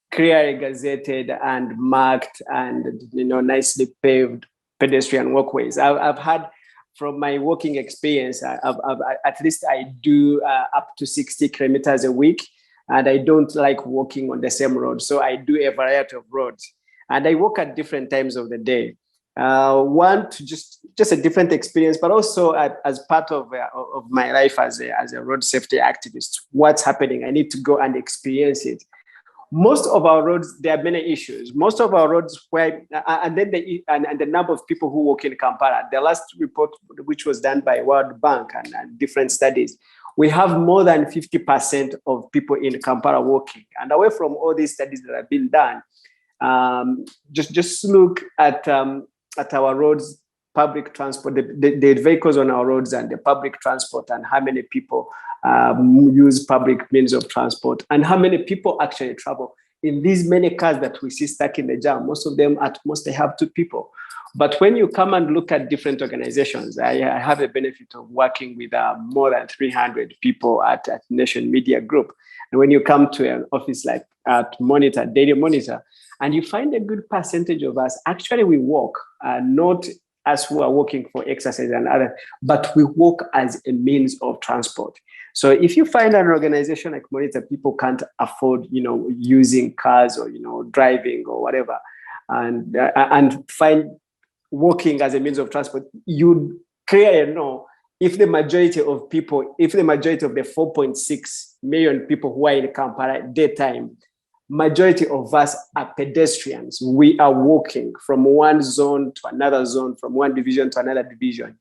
clearly gazetted and marked and nicely paved pedestrian walkways. I've had, from my walking experience, at least I do up to 60 kilometers a week, and I don't like walking on the same road. So I do a variety of roads, and I walk at different times of the day. One, to just a different experience, but also as part of my life as a road safety activist. What's happening? I need to go and experience it. Most of our roads, there are many issues. Most of our roads, and the number of people who walk in Kampala. The last report, which was done by World Bank and different studies, we have more than 50% of people in Kampala walking. And away from all these studies that have been done, just look at our roads, public transport, the vehicles on our roads and the public transport, and how many people use public means of transport, and how many people actually travel in these many cars that we see stuck in the jam. Most of them, at most, they have 2 people. But when you come and look at different organizations, I have the benefit of working with more than 300 people at Nation Media Group. And when you come to an office like at Monitor, Daily Monitor, and you find a good percentage of us, actually we walk, not as who are working for exercise and other, but we walk as a means of transport. So if you find an organization like Monitor, people can't afford, using cars or, driving or whatever, and find walking as a means of transport, you clearly know if the majority of the 4.6 million people who are in Kampala at daytime, majority of us are pedestrians. We are walking from one zone to another zone, from one division to another division.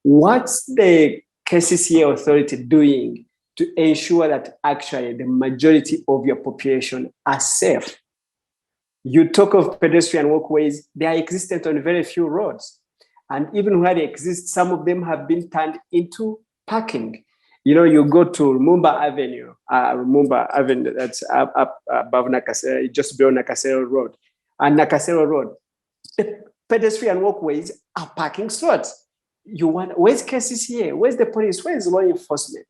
What's the KCCA authority doing to ensure that actually the majority of your population are safe? You talk of pedestrian walkways, they are existent on very few roads. And even where they exist, some of them have been turned into parking. You know, you go to Rumumba Avenue, that's up above Nakasero, just below Nakasero Road. And Nakasero Road, the pedestrian walkways are parking slots. Where's cases here? Where's the police? Where's law enforcement?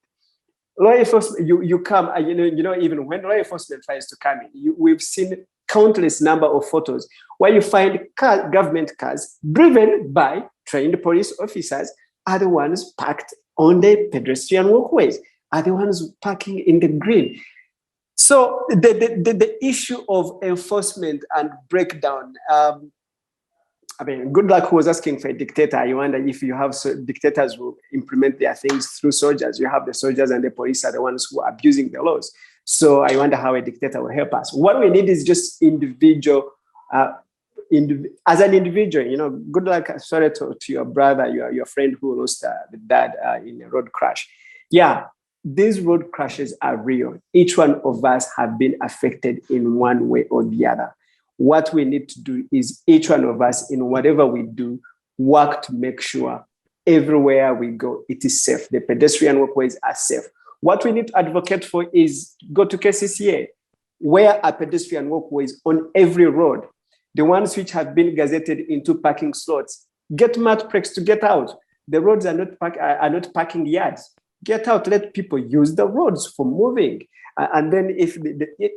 Law enforcement, you come, even when law enforcement tries to come in, we've seen countless number of photos where you find government cars driven by trained police officers are the ones parked on the pedestrian walkways, are the ones parking in the green. So the issue of enforcement and breakdown, Goodluck was asking for a dictator. I wonder if you have dictators who implement their things through soldiers. You have the soldiers and the police are the ones who are abusing the laws. So I wonder how a dictator will help us. What we need is just individual, as an individual, Goodluck, sorry to your brother, your friend who lost the dad in a road crash. Yeah, these road crashes are real. Each one of us have been affected in one way or the other. What we need to do is each one of us, in whatever we do, work to make sure everywhere we go, it is safe. The pedestrian walkways are safe. What we need to advocate for is go to KCCA, where are pedestrian walkways on every road, the ones which have been gazetted into parking slots. Get matplex to get out. The roads are not parking yards. Get out, let people use the roads for moving. And then if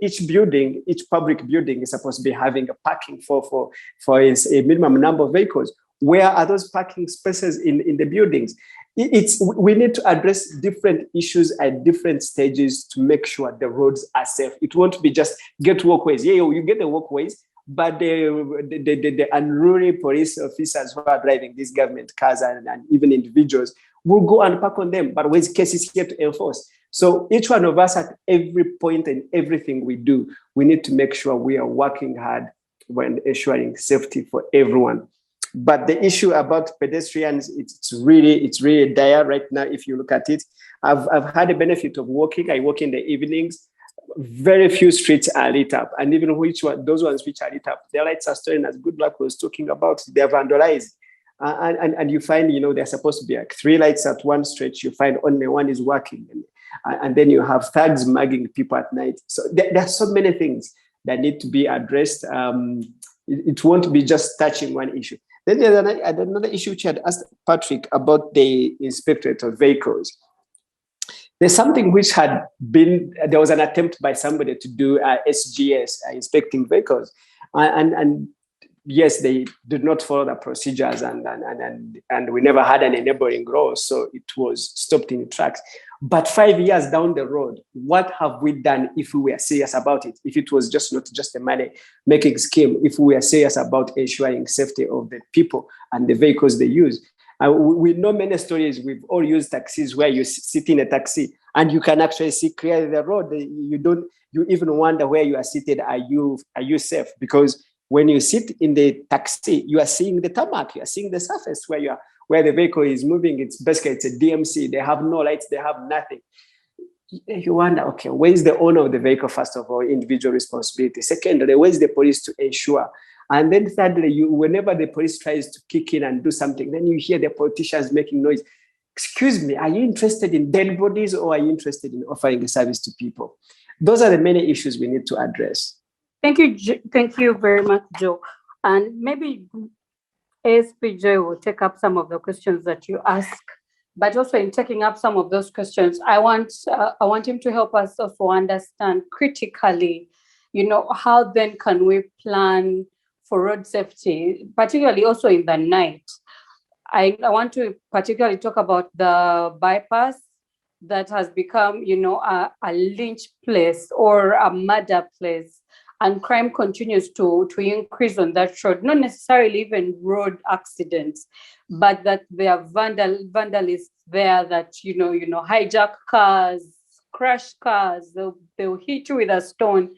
each public building is supposed to be having a parking for a minimum number of vehicles, where are those parking spaces in the buildings? We need to address different issues at different stages to make sure the roads are safe. It won't be just get walkways. Yeah, you get the walkways, but the unruly police officers who are driving these government cars and even individuals will go and park on them. But where's cases here to enforce? So each one of us at every point and everything we do, we need to make sure we are working hard when ensuring safety for everyone. But the issue about pedestrians, it's really dire right now. If you look at it, I've had the benefit of walking. I walk in the evenings. Very few streets are lit up, and even those ones which are lit up, their lights are stolen, as Goodluck was talking about. They're vandalized. And you find, they're supposed to be like 3 lights at one stretch. You find only one is working. And then you have thugs mugging people at night. So there are so many things that need to be addressed. It won't be just touching one issue. Then there's another issue which I had asked Patrick about the Inspectorate of Vehicles. There's something which there was an attempt by somebody to do SGS, inspecting vehicles. And yes, they did not follow the procedures and we never had an enabling law, so it was stopped in tracks. But 5 years down the road, what have we done if we were serious about it? If it was not just a money-making scheme, if we were serious about ensuring safety of the people and the vehicles they use? We know many stories. We've all used taxis where you sit in a taxi and you can actually see clearly the road. You even wonder where you are seated. Are you safe? Because when you sit in the taxi, you are seeing the tarmac, you are seeing the surface where the vehicle is moving. It's a DMC. They have no lights, they have nothing. You wonder, okay, where is the owner of the vehicle, first of all, individual responsibility? Secondly, where is the police to ensure? And then thirdly, whenever the police tries to kick in and do something, then you hear the politicians making noise. Excuse me, are you interested in dead bodies or are you interested in offering a service to people? Those are the many issues we need to address. Thank you very much, Joe. And maybe ASP Joy will take up some of the questions that you ask, but also in taking up some of those questions, I want him to help us also understand critically, how then can we plan for road safety, particularly also in the night. I want to particularly talk about the bypass that has become, a lynch place or a murder place. And crime continues to increase on that road, not necessarily even road accidents, but that there are vandalists there that, hijack cars, crash cars, they'll hit you with a stone.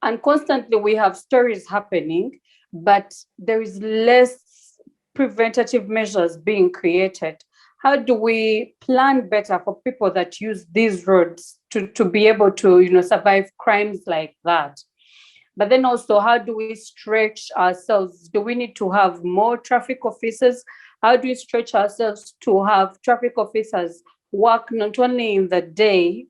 And constantly we have stories happening, but there is less preventative measures being created. How do we plan better for people that use these roads to be able to, survive crimes like that? But then also, how do we stretch ourselves? Do we need to have more traffic officers? How do we stretch ourselves to have traffic officers work not only in the day,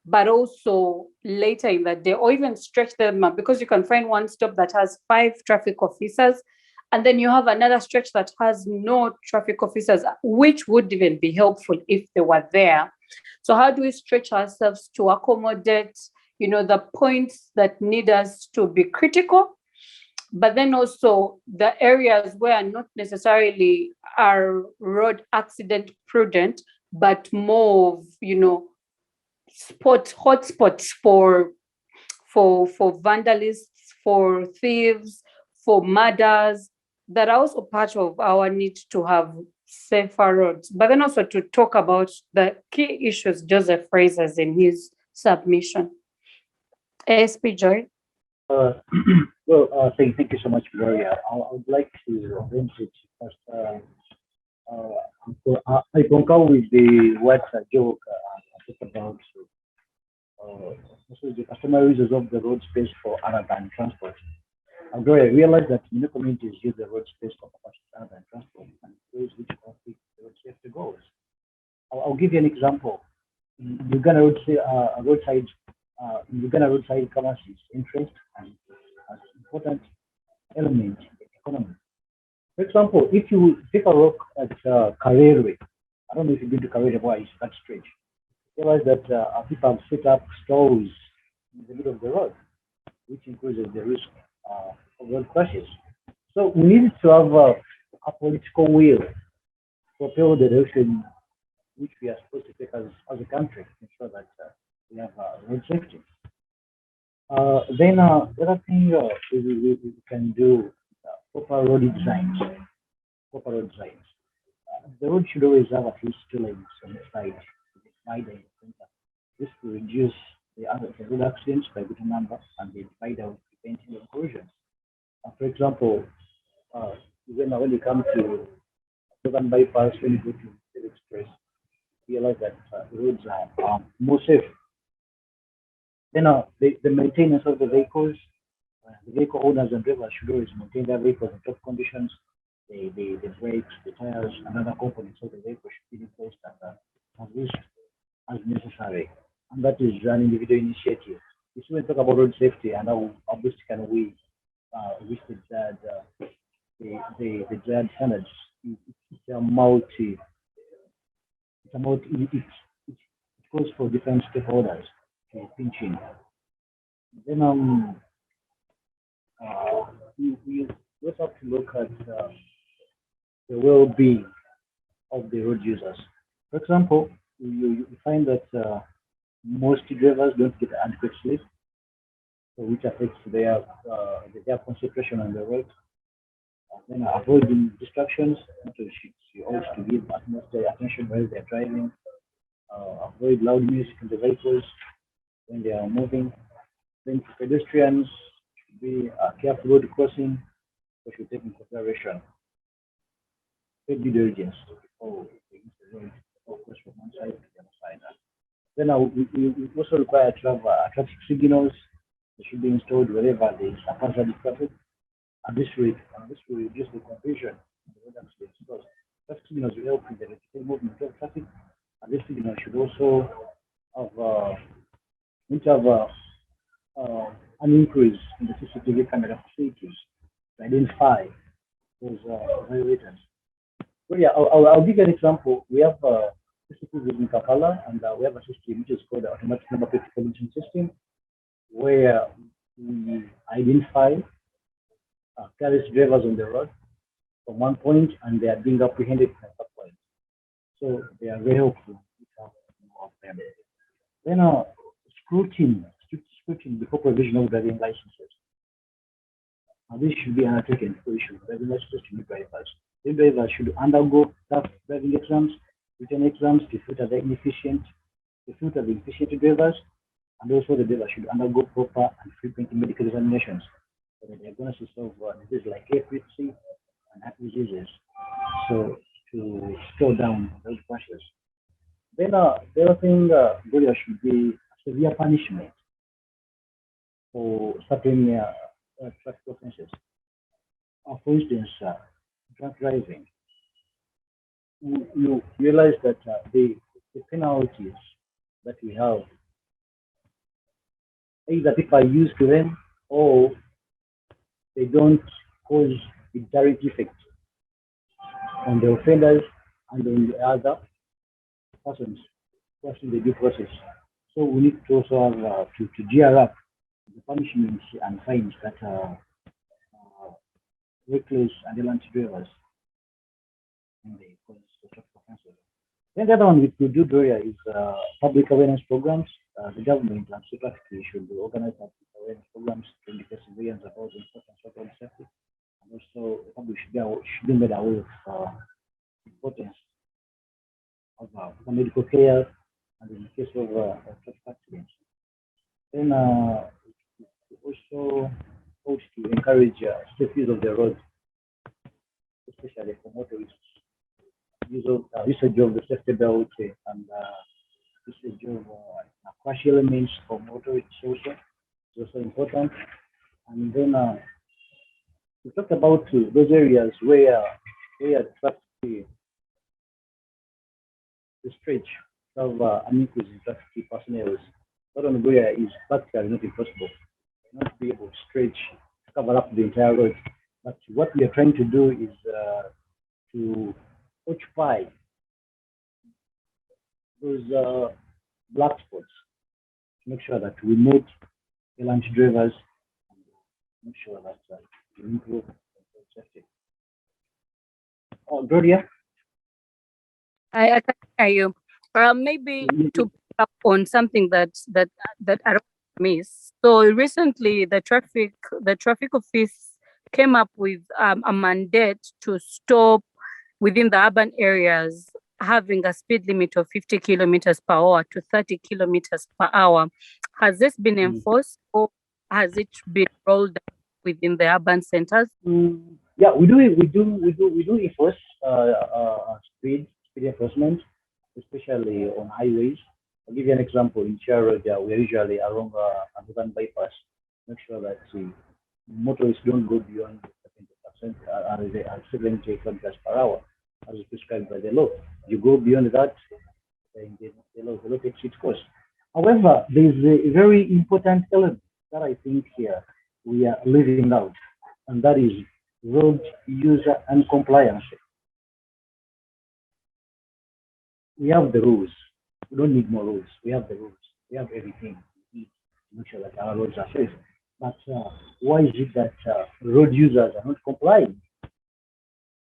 but also later in the day, or even stretch them up? Because you can find one stop that has 5 traffic officers, and then you have another stretch that has no traffic officers, which would even be helpful if they were there. So how do we stretch ourselves to accommodate, the points that need us to be critical, but then also the areas where not necessarily are road accident prudent, but more of, hotspots for vandalists, for thieves, for murders, that are also part of our need to have safer roads. But then also to talk about the key issues Joseph raises in his submission. ASP Joy. Thank you so much, Gloria. I would like to venture first. I concur with what Joe talked about. Also the customary uses of the road space for urban transport. Gloria, I realize that many communities use the road space for urban transport and those which conflict the road safety goals. I'll give you an example. In Uganda roadside commerce is interest and an important element in the economy. For example, if you take a look at Karere, I don't know if you've been to Karere, why it's that stretch. Realize that people have set up stalls in the middle of the road, which increases the risk of road crashes. So we need to have a political will to propel the direction which we are supposed to take as a country to ensure that we have road safety. Then the other thing we can do proper road designs. Proper road designs. The road should always have at least 2 lanes on the side, divider in the center. This will reduce the road accidents by a good number, and the divider will prevent any collisions. For example, when you come to Southern Bypass, when you go to Civic Express, realize that the roads are more safe. Then the maintenance of the vehicles, the vehicle owners and drivers should always maintain their vehicles in top conditions. The brakes, the tires, and other components of the vehicle should be replaced and used as necessary. And that is an individual initiative. We should talk about road safety and how best can we reach the desired standards. It's a multi. It goes for different stakeholders to pinch in. Then we also have to look at the well-being of the road users. For example, you find that most drivers don't get adequate sleep, so which affects their concentration on the road. Then avoiding distractions, you always to give utmost attention while they're driving. Avoid loud music in the vehicles when they are moving. Then for pedestrians, should be careful road crossing, which should take into consideration. Take due diligence before the road cross from one side to the other side. Then we also require to have traffic signals. They should be installed wherever there is a hazard traffic. And this will reduce the confusion in the road accidents because traffic signals will help in the vertical movement of traffic. And this signal should also have an increase in the CCTV camera facilities to identify those violators. So yeah, I'll give you an example. We have CCTVs in Kampala, and we have a system which is called the automatic number plate recognition system, where we identify careless drivers on the road from one point, and they are being apprehended at that point. So they are very helpful of them. Then strict scrutiny before provision of driving licenses. This should be undertaken for issue driving licenses to new drivers. New drivers should undergo tough driving exams, written exams to filter the inefficient drivers, and also the drivers should undergo proper and frequent medical examinations for the diagnosis of diseases like epilepsy and heart diseases, so to slow down those crashes. Then the other thing there should be severe punishment for certain traffic offenses. For instance, drunk driving. You realize that the penalties that we have, either people are used to them or they don't cause a direct effect on the offenders and on the other persons crossing the due process. So we need to also have to gear up the punishments and fines that reckless and errant drivers in the traffic offenses. Then the other one we could do, Gloria, is public awareness programs. The government and specifically should organize public awareness programs to educate civilians about the importance of road safety, and also the public should be made aware of importance of medical care and in the case of traffic accidents. Then also ought to encourage safe use of the road, especially for motorists. Usage of the safety belt and usage of crash elements for motorists also is also important. And then we talked about those areas where the traffic the stretch of unequal traffic personnel. That on where is practically not impossible. Not be able to stretch to cover up the entire road. But what we are trying to do is to occupy those black spots to make sure that we meet the lunch drivers and make sure that we improve safety. Oh, Gloria? I can hear you. Maybe to pick up on something that I don't miss. So recently, the traffic office came up with a mandate to stop within the urban areas having a speed limit of 50 kilometers per hour to 30 kilometers per hour. Has this been enforced, or has it been rolled out within the urban centers? Yeah, we do enforce speed enforcement, especially on highways. I'll give you an example. In Road, we're usually along an bypass. Make sure that motorists don't go beyond 70% the 70 kilometers per hour, as prescribed by the law. You go beyond that, then the law takes its course. However, there's a very important element that I think here we are leaving out, and that is road user and compliance. We have the rules. We don't need more rules. We have the rules. We have everything we need to make sure that our roads are safe. But why is it that road users are not complying?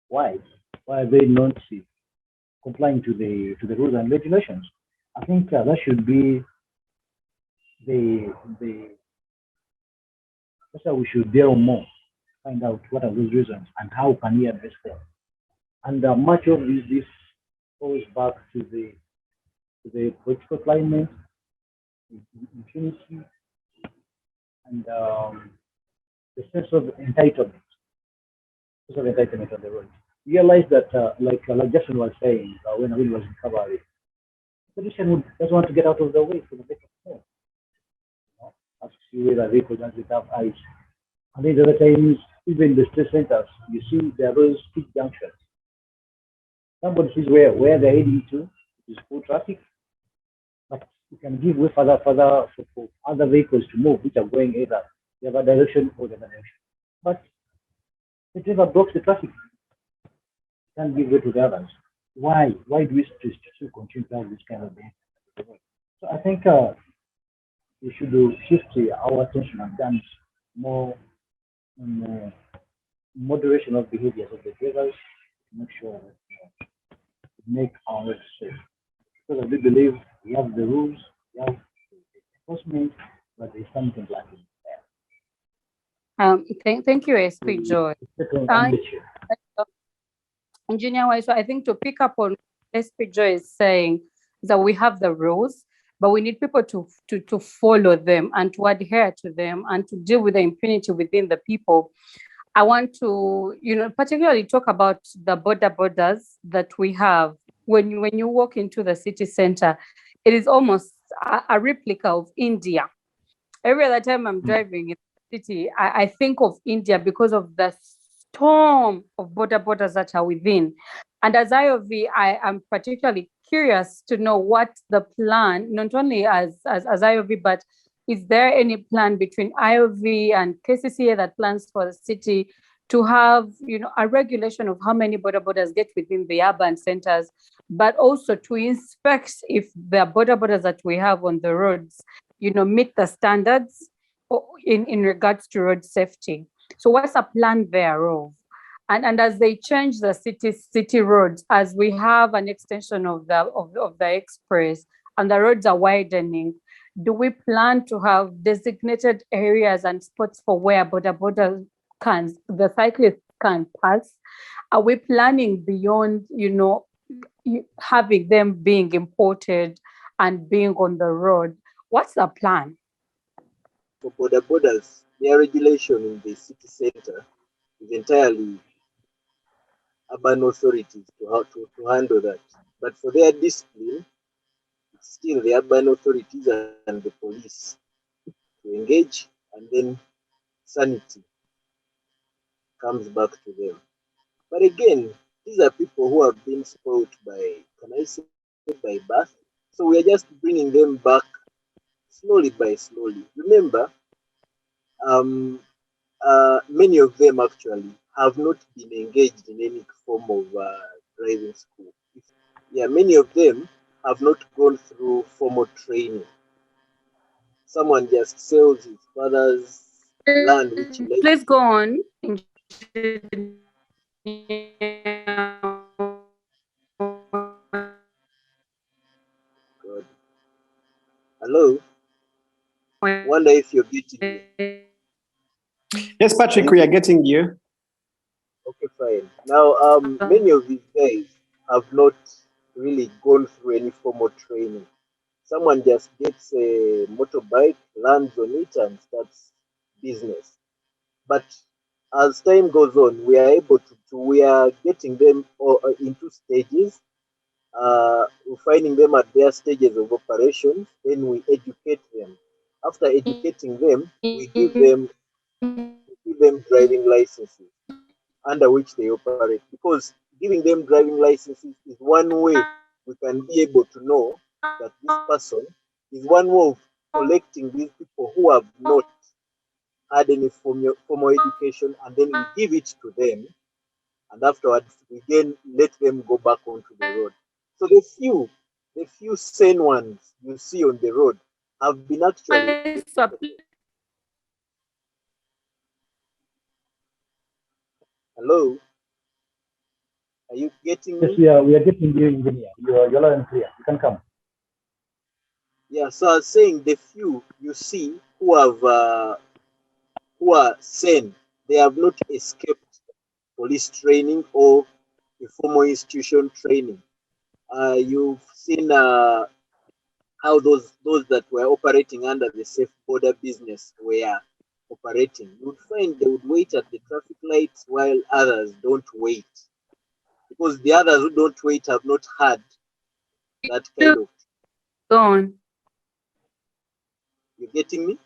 Why? Why are they not complying to the rules and regulations? I think that should be that's why we should delve more, find out what are those reasons and how can we address them. And much of this goes back to the political climate, impunity, and the sense of entitlement. On the road. Realize that, like Justin was saying when he was in cavalry, the politician doesn't want to get out of the way for the better of as you see whether vehicles don't have eyes. And then other times, even the state centers, you see there are those speed junctions. Somebody sees where they're heading to, is full traffic, but you can give way for other vehicles to move, which are going either the other direction or the other direction. But the driver blocks the traffic. You can't give way to the others. Why? Why do we still continue to have this kind of behavior? So I think we should shift our attention and done more on moderation of behaviors of the drivers to make sure that we make our roads safe. Because I do believe we have the rules, we have the enforcement, but there's something lacking there. Thank you, ASP Joy. Engineer Waiswa, I think to pick up on ASP Joy is saying that we have the rules, but we need people to follow them and to adhere to them and to deal with the impunity within the people. I want to, particularly talk about the borders that we have. When you walk into the city center, it is almost a replica of India. Every other time I'm driving, it's city, I think of India because of the storm of borders that are within. And as IOV, I am particularly curious to know what the plan, not only as IOV, but is there any plan between IOV and KCCA that plans for the city to have, a regulation of how many borders get within the urban centers, but also to inspect if the borders that we have on the roads, meet the standards in regards to road safety. So what's a plan thereof? And as they change the city roads, as we have an extension of the express and the roads are widening, do we plan to have designated areas and spots for where the cyclists can pass? Are we planning beyond, having them being imported and being on the road? What's the plan? For borders, their regulation in the city center is entirely urban authorities to handle that. But for their discipline, it's still the urban authorities and the police to engage, and then sanity comes back to them. But again, these are people who have been spoiled by birth. So we are just bringing them back slowly by slowly. Remember, many of them actually have not been engaged in any form of driving school. Many of them have not gone through formal training. Someone just sells his father's land, which he left. Please go on. God. Hello? Wonder if you're getting me. Yes, Patrick, we are getting you. Okay, fine. Now, many of these guys have not really gone through any formal training. Someone just gets a motorbike, lands on it, and starts business. But as time goes on, we are able we are getting them into stages. We're finding them at their stages of operations. Then we educate them. After educating them, we give them driving licenses under which they operate. Because giving them driving licenses is one way we can be able to know that this person is one way of collecting these people who have not had any formal education, and then we give it to them, and afterwards we again let them go back onto the road. So the few sane ones you see on the road have been actually. Hello? Are you getting me? Yes, we are getting you, engineer. You're loud and clear. You can come. Yeah, so I was saying the few you see who are sane, they have not escaped police training or a formal institution training. You've seen how those that were operating under the safe border business were operating. You would find they would wait at the traffic lights while others don't wait, because the others who don't wait have not had that kind of. Go on. You're getting me?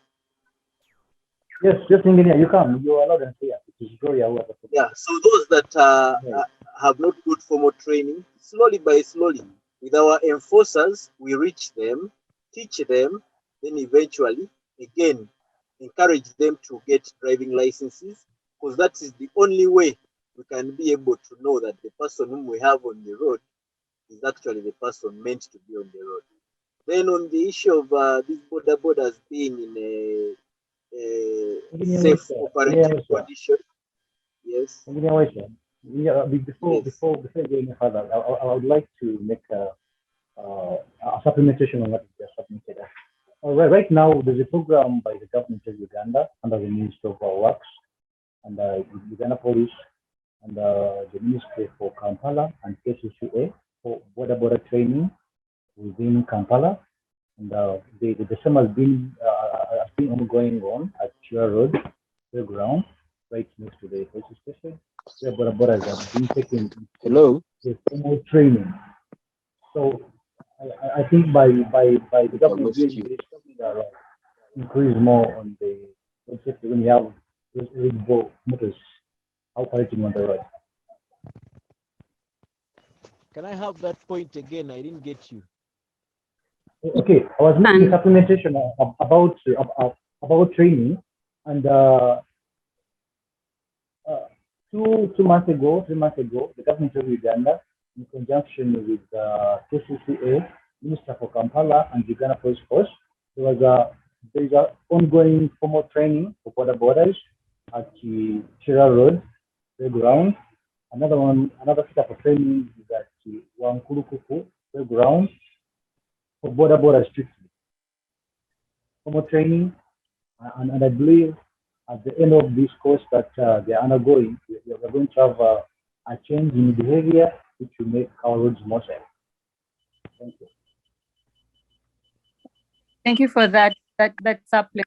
Yes, engineer, you come. You are loud and clear. It is Gloria who has the Yeah, so those that have not good formal training, slowly by slowly, with our enforcers, we reach them, teach them, then eventually, again, encourage them to get driving licenses, because that is the only way we can be able to know that the person whom we have on the road is actually the person meant to be on the road. Then on the issue of these borders being in a safe operating condition, yes. Engineer Waiswa, before going further, I would like to make a supplementation on what you just submitted. Right now, there's a program by the government of Uganda under the Ministry of Works and Uganda Police and the Ministry for Kampala and KCCA for border training within Kampala. And the same has been ongoing on at Chua Road, playground, right next to the police station, where borders have been taken the formal training. So I think by the government doing this, increase more on the safety when you have those motors operating on the road. Can I have that point again? I didn't get you. Okay, I was making supplementation about training, and 3 months ago, the government of Uganda, in conjunction with KCCA, Minister for Kampala, and Uganda Police Force, there is an ongoing formal training for border borders at the Chira Road playground. Another set of training is at the Wankulukuku playground for border strictly. Formal training, and I believe at the end of this course that they are undergoing, we are going to have a change in behavior which will make our roads more safe. Thank you. Thank you for that supplement.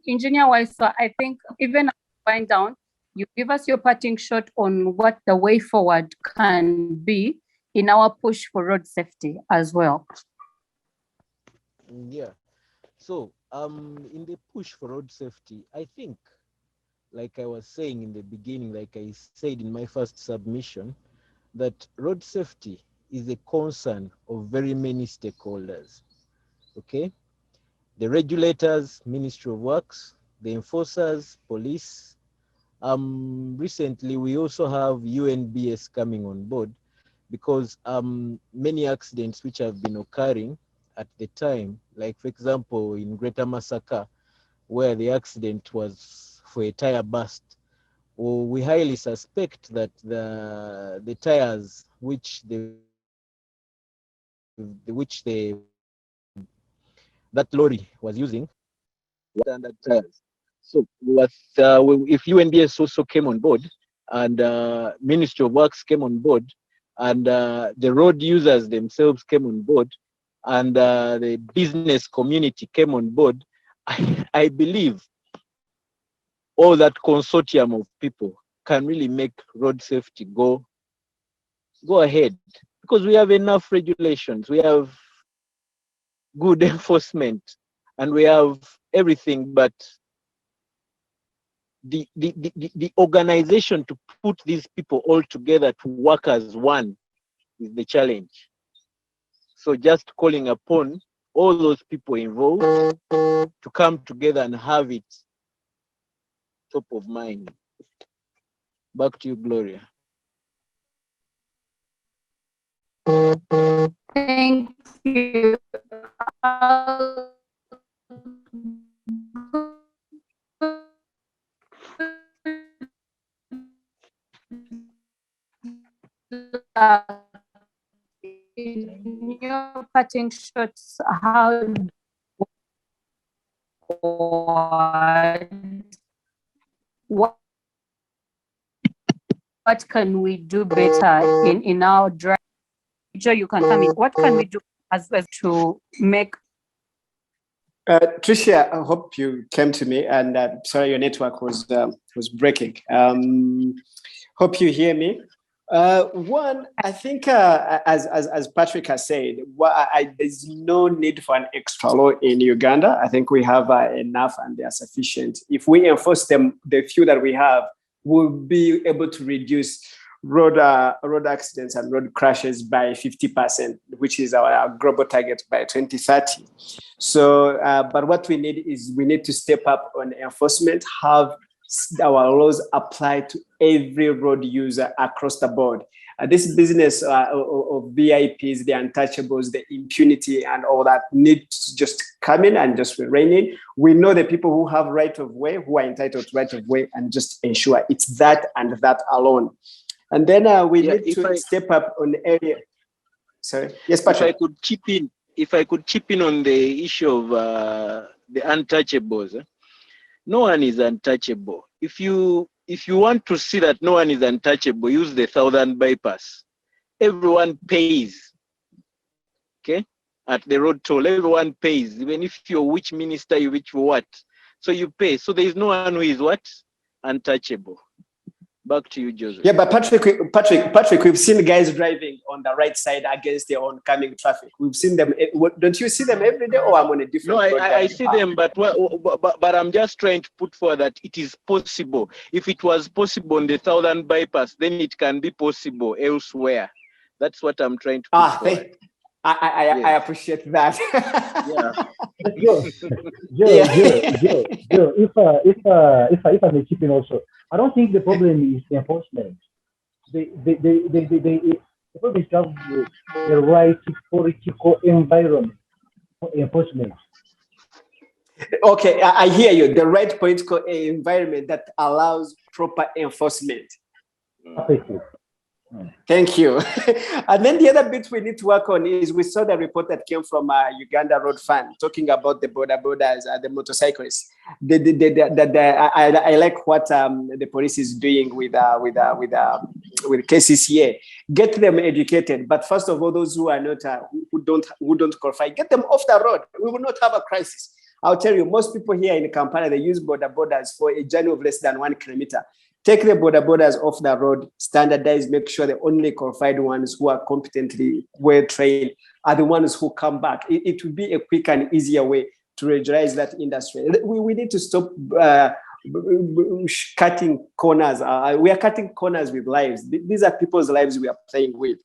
Engineer Waiswa, I think even wind down, you give us your parting shot on what the way forward can be in our push for road safety as well. Yeah. So in the push for road safety, I think, like I was saying in the beginning, like I said in my first submission, that road safety is a concern of very many stakeholders. Okay? The regulators, Ministry of Works, the enforcers, police. Recently, we also have UNBS coming on board because many accidents which have been occurring at the time, like for example, in Greater Masaka, where the accident was for a tire burst, we highly suspect that the tires which that lorry was using standard tires. So if UNBS also came on board and Ministry of Works came on board and the road users themselves came on board and the business community came on board, I believe all that consortium of people can really make road safety go ahead, because we have enough regulations, we have good enforcement, and we have everything, but the organization to put these people all together to work as one is the challenge. So just calling upon all those people involved to come together and have it top of mind. Back to you, Gloria. Thank you. In your parting shots, what can we do better in our drive? Joy, you can come in. What can we do as well to make? Tricia, I hope you came to me, and sorry, your network was breaking. Hope you hear me. One, I think, as Patrick has said, there's no need for an extra law in Uganda. I think we have enough, and they are sufficient. If we enforce them, the few that we have, we'll be able to reduce road accidents and road crashes by 50%, which is our global target by 2030. So, but what we need is we need to step up on enforcement, have our laws apply to every road user across the board. This business of VIPs, the untouchables, the impunity and all that need to just come in and just rein in. We know the people who have right of way, who are entitled to right of way, and just ensure it's that and that alone. And then we need to step up on the area. Sorry. Yes, Patrick. If I could chip in on the issue of the untouchables. No one is untouchable. If you want to see that no one is untouchable, use the Southern Bypass. Everyone pays. Okay? At the road toll, everyone pays. Even if you're which minister, you which what. So you pay. So there is no one who is what? Untouchable. Back to you, Joseph. Yeah, but Patrick, we've seen guys driving on the right side against their oncoming traffic. We've seen them. Don't you see them every day, or I'm on a different? No, I see them, but I'm just trying to put forward that it is possible. If it was possible on the Southern Bypass, then it can be possible elsewhere. That's what I'm trying to put forward. I appreciate that. Joe, if I may chip in also, I don't think the problem is enforcement. The problem is to have the right political environment for enforcement. Okay, I hear you. The right political environment that allows proper enforcement. Perfectly. Thank you. And then the other bit we need to work on is we saw the report that came from Uganda Road Fund talking about the borders, the motorcyclists. I like what the police is doing with KCCA. Get them educated, but first of all, those who are not who don't qualify, get them off the road. We will not have a crisis. I'll tell you, most people here in Kampala, they use borders for a journey of less than 1 kilometer. Take the borders off the road, standardize, make sure the only qualified ones who are competently well trained are the ones who come back. It would be a quick and easier way to regularize that industry. We need to stop cutting corners. We are cutting corners with lives. These are people's lives we are playing with.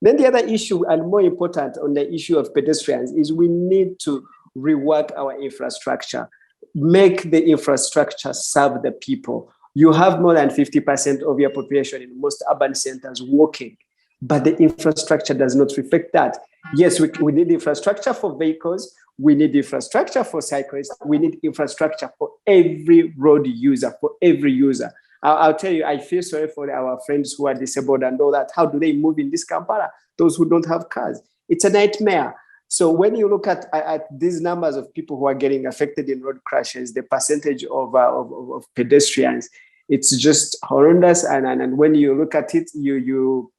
Then the other issue, and more important on the issue of pedestrians, is we need to rework our infrastructure, make the infrastructure serve the people. You have more than 50% of your population in most urban centers walking, but the infrastructure does not reflect that. Yes, we need infrastructure for vehicles, we need infrastructure for cyclists, we need infrastructure for every road user, for every user. I'll tell you, I feel sorry for our friends who are disabled and all that. How do they move in this Kampala? Those who don't have cars. It's a nightmare. So when you look at these numbers of people who are getting affected in road crashes, the percentage of pedestrians, it's just horrendous. And when you look at it, you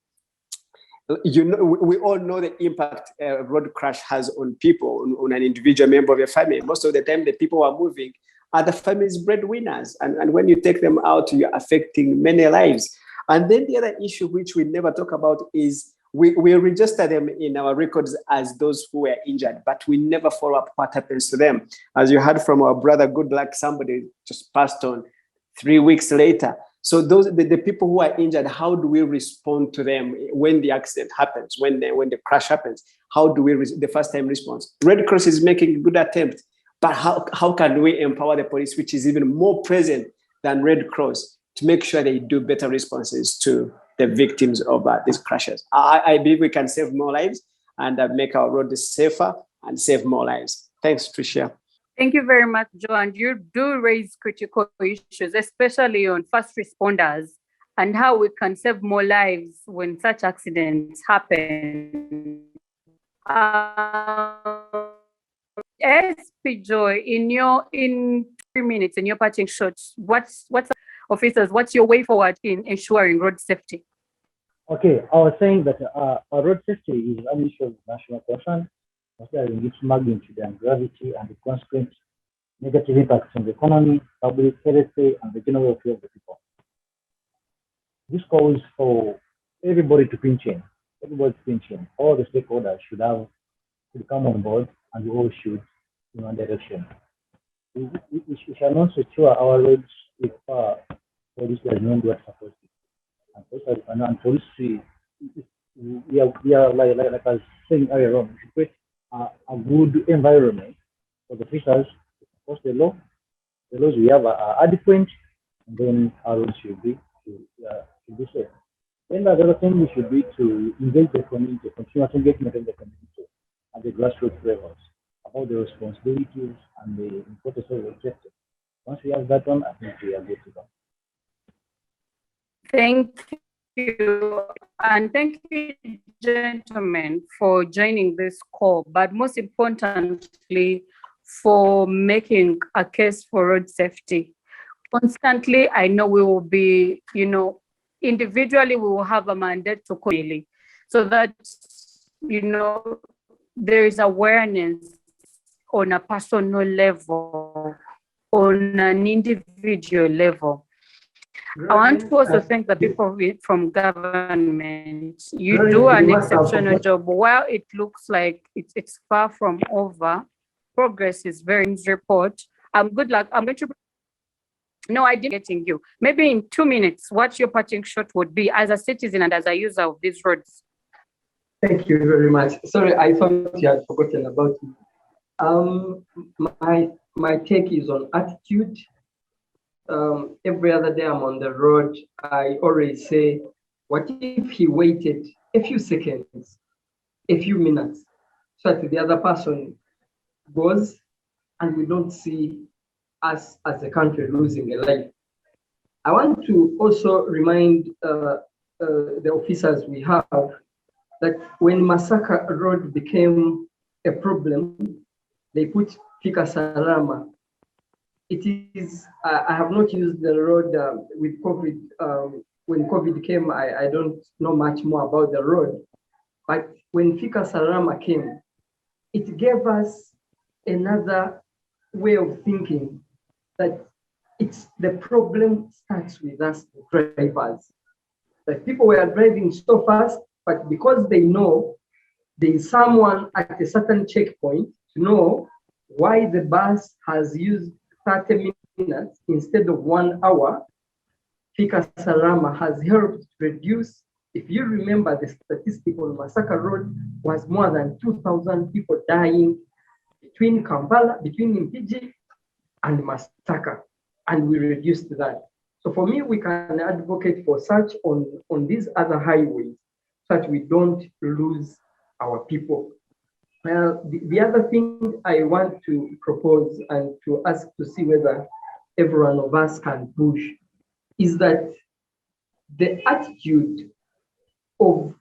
know, we all know the impact a road crash has on people, on an individual member of your family. Most of the time, the people who are moving are the family's breadwinners. And when you take them out, you're affecting many lives. And then the other issue, which we never talk about, is we register them in our records as those who were injured, but we never follow up what happens to them. As you heard from our brother Goodluck, somebody just passed on 3 weeks later. So those the people who are injured, how do we respond to them when the accident happens, when the crash happens? How do we the first time response? Red Cross is making a good attempt, but how can we empower the police, which is even more present than Red Cross, to make sure they do better responses to the victims of these crashes? I believe we can save more lives and make our roads safer and save more lives. Thanks, Tricia. Thank you very much, Joe. And you do raise critical issues, especially on first responders and how we can save more lives when such accidents happen. ASP Joy, in 3 minutes, in your parting shots, what's officers, what's your way forward in ensuring road safety? Okay, I was saying that road safety is an issue of national concern, considering its magnitude and gravity and the consequent negative impacts on the economy, public health, and the general welfare of the people. This calls for everybody to pinch in. All the stakeholders should come on board, and we all should in one direction. We shall not secure our roads if police does not do what's supposed to. And police, we are like I was saying earlier on, we should create a good environment for the officers to enforce the law. The laws we have are adequate, and then our roads should be safe. Then the other thing we should be to engage the community, continuous engagement in the community at the grassroots levels about the responsibilities and the importance of the safety. Once we have that on, I think we are good to go. Thank you. And thank you, gentlemen, for joining this call, but most importantly, for making a case for road safety. Constantly, I know we will be, individually, we will have a mandate to daily, so that, there is awareness on a personal level, on an individual level. I want to also thank the people from government. You do an exceptional job. While it looks like it's far from over, progress is very in report. Good luck. I'm going to. No, I didn't getting you. Maybe in 2 minutes, what your parting shot would be as a citizen and as a user of these roads. Thank you very much. Sorry, I thought you had forgotten about me. My take is on attitude. Every other day I'm on the road, I always say, what if he waited a few seconds, a few minutes, so that the other person goes and we don't see us as a country losing a life. I want to also remind the officers we have that when Masaka Road became a problem, they put Fika Salama. It is, I have not used the road with COVID. When COVID came, I don't know much more about the road. But when Fika Salama came, it gave us another way of thinking that it's the problem starts with us, the drivers. That people were driving so fast, but because they know there is someone at a certain checkpoint to know why the bus has used 30 minutes instead of 1 hour, Fika Salama has helped reduce. If you remember the statistic on Masaka Road was more than 2,000 people dying between Kampala, between Impiji and Masaka, and we reduced that. So for me, we can advocate for such on these other highways, so that we don't lose our people. Well, the other thing I want to propose and to ask to see whether every one of us can push is that the attitude of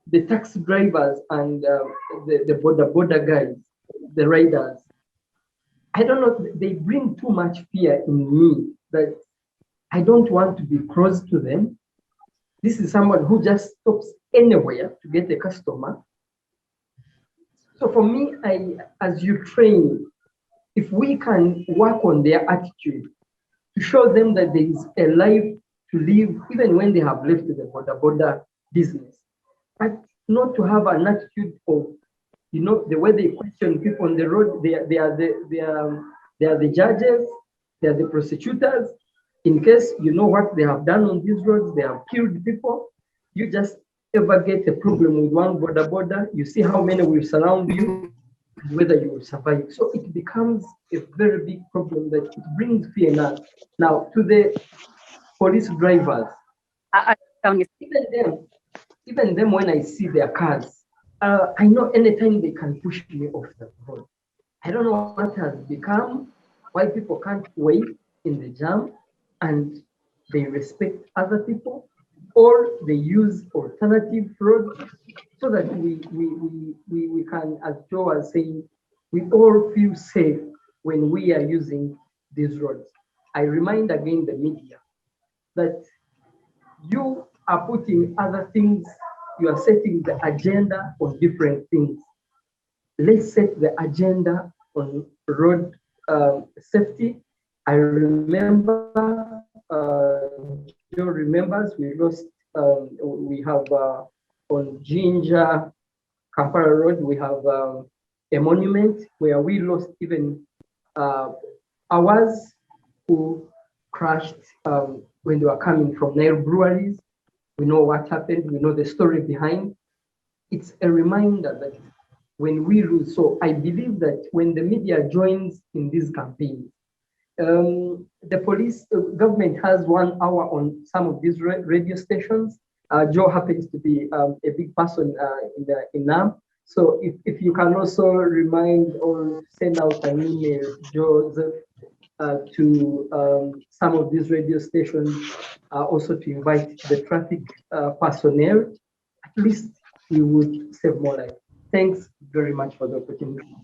the taxi drivers and the border guys, the riders, I don't know, they bring too much fear in me that I don't want to be close to them. This is someone who just stops anywhere to get a customer. So for me, as you train, if we can work on their attitude to show them that there is a life to live, even when they have left the border business, but not to have an attitude of, you know, the way they question people on the road. They are the judges, they are the prosecutors. In case you know what they have done on these roads, they have killed people. You just ever get a problem with one border, you see how many will surround you, whether you will survive. So it becomes a very big problem that it brings fear now. Now to the police drivers, even them when I see their cars, I know anytime they can push me off the road. I don't know what has become, why people can't wait in the jam and they respect other people, or they use alternative roads so that we can, as Joe was saying, we all feel safe when we are using these roads. I remind again the media that you are putting other things, you are setting the agenda on different things. Let's set the agenda on road safety. I remember, Joe remembers, we lost, we have on Ginger, Kampala Road, we have a monument where we lost even ours who crashed when they were coming from Nail breweries. We know what happened, we know the story behind. It's a reminder that when we lose, so I believe that when the media joins in these campaigns, the police, government has 1 hour on some of these radio stations. Joe happens to be a big person in NAM. So if you can also remind or send out an email, Joseph, to some of these radio stations, also to invite the traffic personnel, at least we would save more lives. Thanks very much for the opportunity.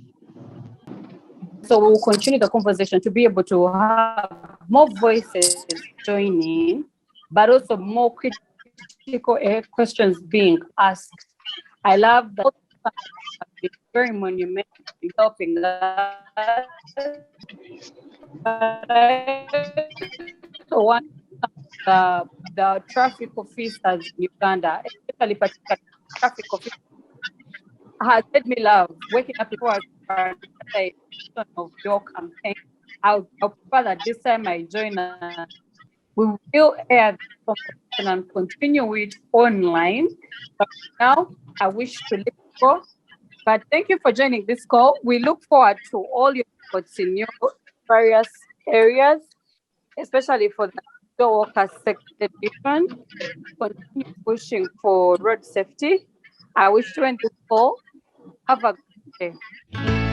So we'll continue the conversation to be able to have more voices joining, but also more critical questions being asked. I love that it's very monumental in helping us. But I also want the traffic officers in Uganda, especially particularly traffic officers, has made me love waking up before another edition of your campaign. I'll prefer that this time I join us. We will air the conversation and continue it online. But now I wish to let you go. But thank you for joining this call. We look forward to all your efforts in your various areas, especially for the door workers sector division. Continue pushing for road safety. I wish to end this call. Have a good day.